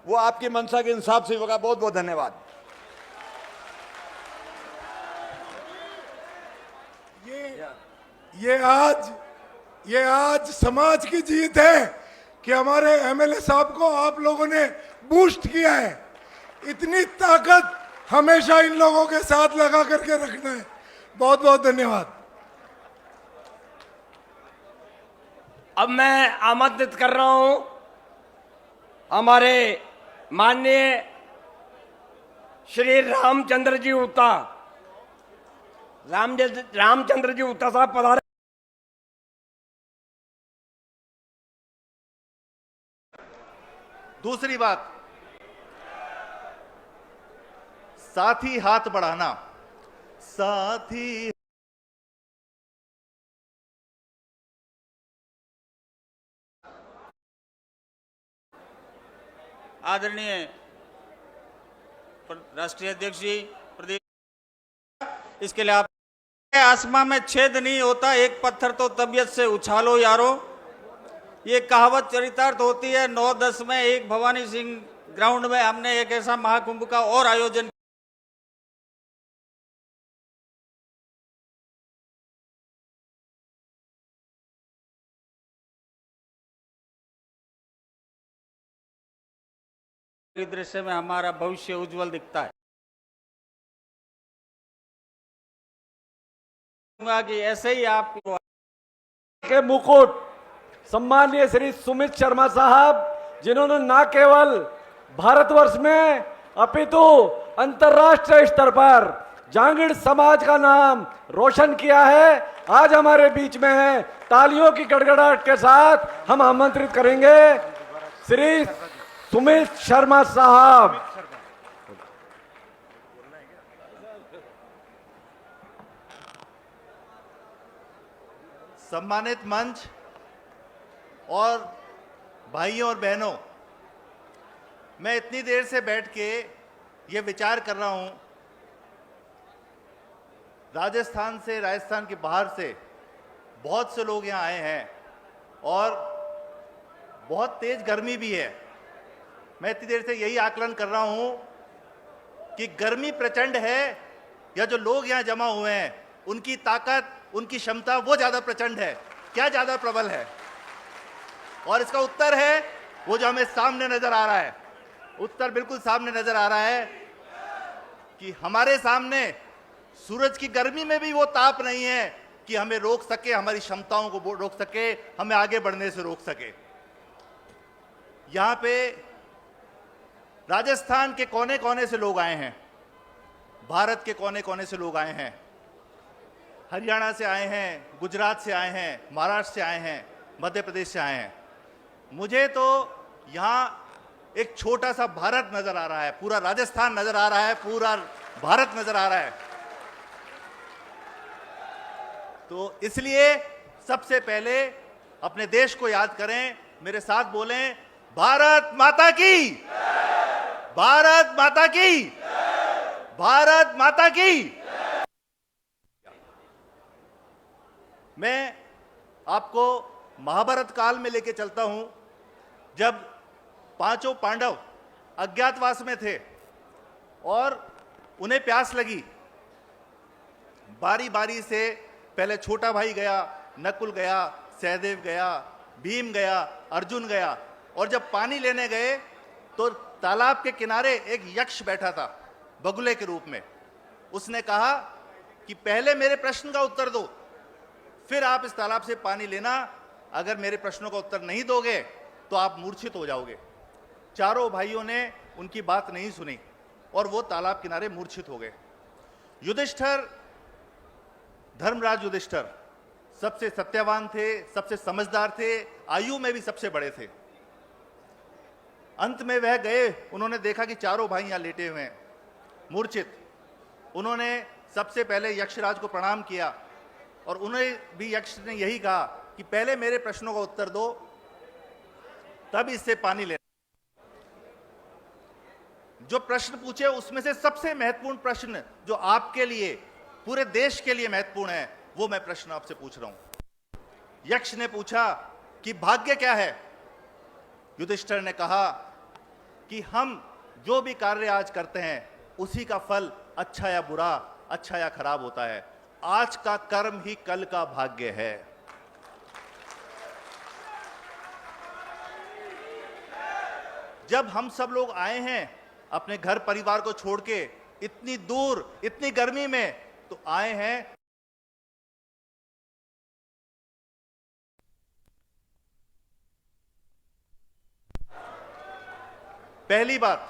वो आपकी मंशा के हिसाब से होगा। बहुत बहुत धन्यवाद। ये आज समाज की जीत है कि हमारे एमएलए साहब को आप लोगों ने बूस्ट किया है। इतनी ताकत हमेशा इन लोगों के साथ लगा करके रखना है। बहुत बहुत धन्यवाद। अब मैं आमंत्रित कर रहा हूं हमारे माननीय श्री रामचंद्र जी उत्ता, रामचंद्र जी उत्ता साहब पधारे। दूसरी बात, साथी हाथ बढ़ाना। साथी आदरणीय राष्ट्रीय अध्यक्ष जी, प्रदेश, इसके लिए आप आसमां में छेद नहीं होता, एक पत्थर तो तबीयत से उछालो यारो। ये कहावत चरितार्थ होती है। 9-10 में एक भवानी सिंह ग्राउंड में हमने एक ऐसा महाकुंभ का और आयोजन दृश्य में हमारा भविष्य उज्जवल दिखता है। कि ऐसे ही आप के मुकुट सम्माननीय श्री सुमित शर्मा साहब, जिन्होंने न केवल भारतवर्ष में अपितु अंतर्राष्ट्रीय स्तर पर जांगीड़ समाज का नाम रोशन किया है, आज हमारे बीच में है। तालियों की गड़गड़ाहट के साथ हम आमंत्रित करेंगे श्री सुमित शर्मा साहब। सम्मानित मंच और भाइयों और बहनों, मैं इतनी देर से बैठ के ये विचार कर रहा हूँ, राजस्थान से, राजस्थान के बाहर से बहुत से लोग यहाँ आए हैं और बहुत तेज गर्मी भी है। मैं इतनी देर से यही आकलन कर रहा हूँ कि गर्मी प्रचंड है या जो लोग यहाँ जमा हुए हैं उनकी ताकत, उनकी क्षमता वो ज़्यादा प्रचंड है, क्या ज़्यादा प्रबल है? और इसका उत्तर है वो जो हमें सामने नजर आ रहा है। उत्तर बिल्कुल सामने नजर आ रहा है कि हमारे सामने सूरज की गर्मी में भी वो ताप नहीं है कि हमें रोक सके, हमारी क्षमताओं को रोक सके, हमें आगे बढ़ने से रोक सके। यहाँ पे राजस्थान के कोने कोने से लोग आए हैं, भारत के कोने कोने से लोग आए हैं, हरियाणा से आए हैं, गुजरात से आए हैं, महाराष्ट्र से आए हैं, मध्य प्रदेश से आए हैं। मुझे तो यहाँ एक छोटा सा भारत नजर आ रहा है, पूरा राजस्थान नजर आ रहा है, पूरा भारत नजर आ रहा है। तो इसलिए सबसे पहले अपने देश को याद करें, मेरे साथ बोलें, भारत माता की, भारत माता की, भारत माता की। मैं आपको महाभारत काल में लेके चलता हूं, जब पांचों पांडव अज्ञातवास में थे और उन्हें प्यास लगी। बारी बारी से पहले छोटा भाई गया, नकुल गया, सहदेव गया, भीम गया, अर्जुन गया, और जब पानी लेने गए तो तालाब के किनारे एक यक्ष बैठा था बगुले के रूप में। उसने कहा कि पहले मेरे प्रश्न का उत्तर दो, फिर आप इस तालाब से पानी लेना। अगर मेरे प्रश्नों का उत्तर नहीं दोगे तो आप मूर्छित हो जाओगे। चारों भाइयों ने उनकी बात नहीं सुनी और वो तालाब किनारे मूर्छित हो गए। युधिष्ठिर, धर्मराज युधिष्ठिर सबसे सत्यवान थे, सबसे समझदार थे, आयु में भी सबसे बड़े थे। अंत में वह गए, उन्होंने देखा कि चारों भाई यहां लेटे हुए हैं मूर्छित। उन्होंने सबसे पहले यक्षराज को प्रणाम किया और उन्हें भी यक्ष ने यही कहा कि पहले मेरे प्रश्नों का उत्तर दो, तब इससे पानी लेना। जो प्रश्न पूछे उसमें से सबसे महत्वपूर्ण प्रश्न जो आपके लिए, पूरे देश के लिए महत्वपूर्ण है, वो मैं प्रश्न आपसे पूछ रहा हूं। यक्ष ने पूछा कि भाग्य क्या है? युधिष्ठिर ने कहा कि हम जो भी कार्य आज करते हैं उसी का फल अच्छा या बुरा, अच्छा या खराब होता है। आज का कर्म ही कल का भाग्य है। जब हम सब लोग आए हैं अपने घर परिवार को छोड़ के इतनी दूर, इतनी गर्मी में, तो आए हैं पहली बात,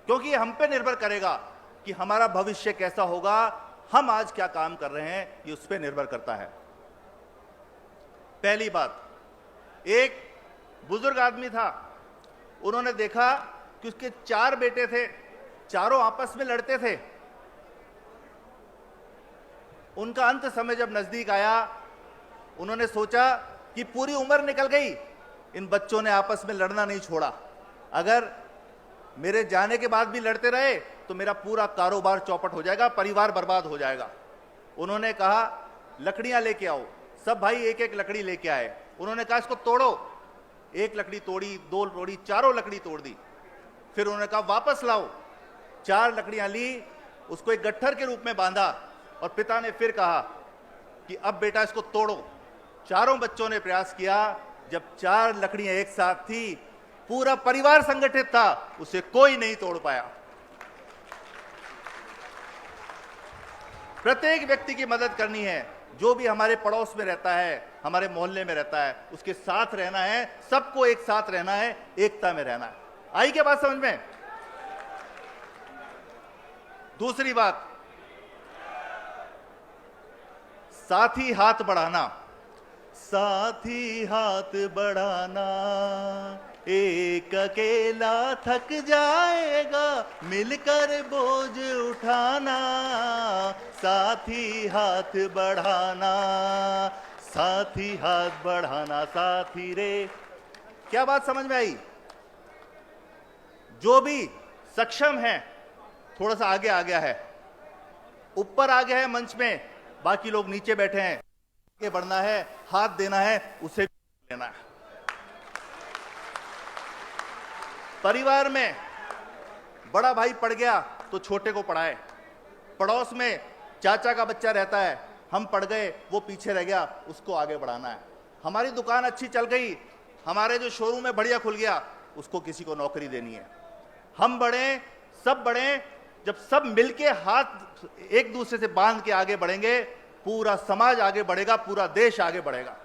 क्योंकि हम पे निर्भर करेगा कि हमारा भविष्य कैसा होगा, हम आज क्या काम कर रहे हैं, ये उस पर निर्भर करता है। पहली बात, एक बुजुर्ग आदमी था, उन्होंने देखा कि उसके 4 बेटे थे, चारों आपस में लड़ते थे। उनका अंत समय जब नजदीक आया, उन्होंने सोचा कि पूरी उम्र निकल गई, इन बच्चों ने आपस में लड़ना नहीं छोड़ा। अगर मेरे जाने के बाद भी लड़ते रहे तो मेरा पूरा कारोबार चौपट हो जाएगा, परिवार बर्बाद हो जाएगा। उन्होंने कहा लकड़ियां लेके आओ। सब भाई एक एक लकड़ी लेके आए। उन्होंने कहा इसको तोड़ो। एक लकड़ी तोड़ी, 2 तोड़ी, चारों लकड़ी तोड़ दी। फिर उन्होंने कहा वापस लाओ। 4 लकड़ियां ली, उसको एक गट्ठर के रूप में बांधा और पिता ने फिर कहा कि अब बेटा इसको तोड़ो। चारों बच्चों ने प्रयास किया। जब 4 लकड़ियां एक साथ थी पूरा परिवार संगठित था, उसे कोई नहीं तोड़ पाया। प्रत्येक व्यक्ति की मदद करनी है, जो भी हमारे पड़ोस में रहता है, हमारे मोहल्ले में रहता है, उसके साथ रहना है, सबको एक साथ रहना है, एकता में रहना है। आई क्या बात समझ में? दूसरी बात, साथी हाथ बढ़ाना, साथी हाथ बढ़ाना, एक अकेला थक जाएगा, मिलकर बोझ उठाना, साथी हाथ बढ़ाना, साथी हाथ बढ़ाना, साथी रे। क्या बात समझ में आई? जो भी सक्षम है थोड़ा सा आगे आ गया है, ऊपर आ गया है मंच में, बाकी लोग नीचे बैठे हैं, आगे बढ़ना है, हाथ देना है, उसे लेना है। परिवार में बड़ा भाई पढ़ गया तो छोटे को पढ़ाए, पड़ोस में चाचा का बच्चा रहता है, हम पढ़ गए वो पीछे रह गया, उसको आगे बढ़ाना है। हमारी दुकान अच्छी चल गई, हमारे जो शोरूम है बढ़िया खुल गया, उसको किसी को नौकरी देनी है। हम बढ़े, सब बढ़े, जब सब मिलके हाथ एक दूसरे से बांध के आगे बढ़ेंगे, पूरा समाज आगे बढ़ेगा, पूरा देश आगे बढ़ेगा।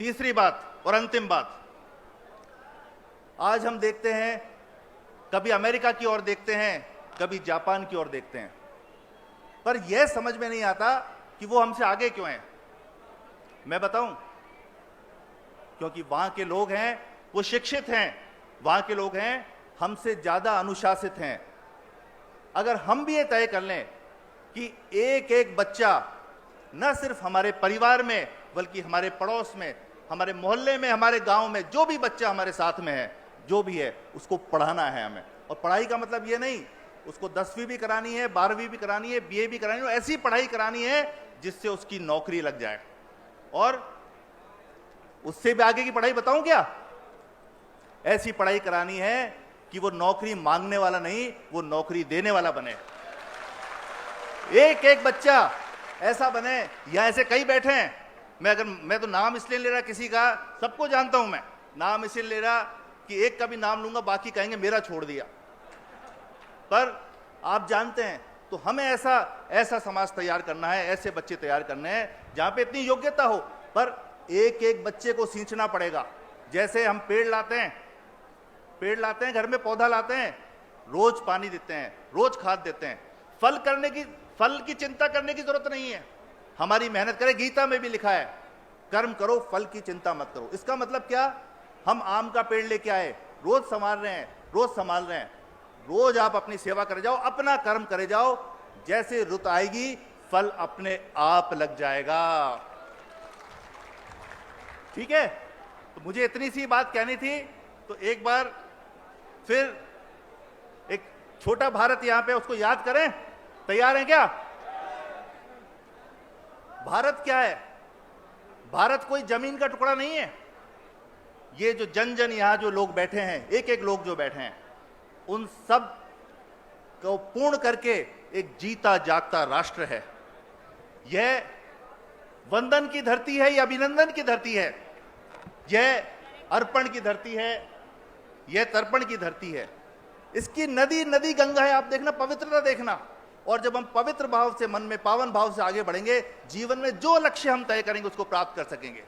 तीसरी बात और अंतिम बात, आज हम देखते हैं, कभी अमेरिका की ओर देखते हैं, कभी जापान की ओर देखते हैं, पर यह समझ में नहीं आता कि वो हमसे आगे क्यों हैं। मैं बताऊं, क्योंकि वहां के लोग हैं, वो शिक्षित हैं, वहां के लोग हैं, हमसे ज्यादा अनुशासित हैं। अगर हम भी ये तय कर लें कि एक एक बच्चा न सिर्फ हमारे परिवार में, बल्कि हमारे पड़ोस में, हमारे मोहल्ले में, हमारे गांव में, जो भी बच्चा हमारे साथ में है, जो भी है, उसको पढ़ाना है हमें। और पढ़ाई का मतलब ये नहीं उसको 10वीं भी करानी है, 12वीं भी करानी है, BA भी करानी है, ऐसी पढ़ाई करानी है जिससे उसकी नौकरी लग जाए। और उससे भी आगे की पढ़ाई बताऊं क्या? ऐसी पढ़ाई करानी है कि वो नौकरी मांगने वाला नहीं, वो नौकरी देने वाला बने। एक एक बच्चा ऐसा बने। यहां ऐसे कई बैठे हैं, मैं तो नाम इसलिए ले रहा किसी का, सबको जानता हूं मैं, नाम इसलिए ले रहा कि एक का भी नाम लूंगा, बाकी कहेंगे मेरा छोड़ दिया। पर आप जानते हैं, तो हमें ऐसा समाज तैयार करना है, ऐसे बच्चे तैयार करने हैं जहां पे इतनी योग्यता हो, पर एक एक बच्चे को सींचना पड़ेगा। जैसे हम पेड़ लाते हैं, घर में पौधा लाते हैं, रोज पानी देते हैं, रोज खाद देते हैं, फल की चिंता करने की जरूरत नहीं है। हमारी मेहनत करें, गीता में भी लिखा है, कर्म करो, फल की चिंता मत करो। इसका मतलब क्या? हम आम का पेड़ लेके आए, रोज संभाल रहे हैं, रोज आप अपनी सेवा करे जाओ, अपना कर्म करे जाओ, जैसे रुत आएगी फल अपने आप लग जाएगा। ठीक है? तो मुझे इतनी सी बात कहनी थी। तो एक बार फिर एक छोटा भारत यहां पे, उसको याद करें। तैयार हैं क्या? भारत क्या है? भारत कोई जमीन का टुकड़ा नहीं है। ये जो जन यहां जो लोग बैठे हैं, एक एक लोग जो बैठे हैं, उन सब को पूर्ण करके एक जीता जागता राष्ट्र है। यह वंदन की धरती है, यह अभिनंदन की धरती है, यह अर्पण की धरती है, यह तर्पण की धरती है। इसकी नदी गंगा है। आप देखना, पवित्रता देखना। और जब हम पवित्र भाव से, मन में पावन भाव से आगे बढ़ेंगे, जीवन में जो लक्ष्य हम तय करेंगे उसको प्राप्त कर सकेंगे।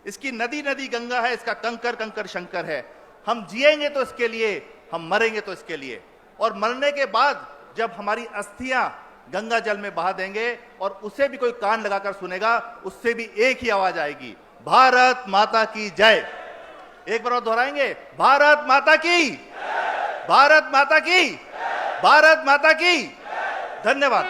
इसकी नदी गंगा है, इसका कंकर शंकर है। हम जिएंगे तो इसके लिए, हम मरेंगे तो इसके लिए। और मरने के बाद जब हमारी अस्थियां गंगा जल में बहा देंगे और उसे भी कोई कान लगाकर सुनेगा, उससे भी एक ही आवाज आएगी, भारत माता की जय। एक बार और दोहराएंगे, भारत माता की, भारत माता की, भारत माता की। धन्यवाद।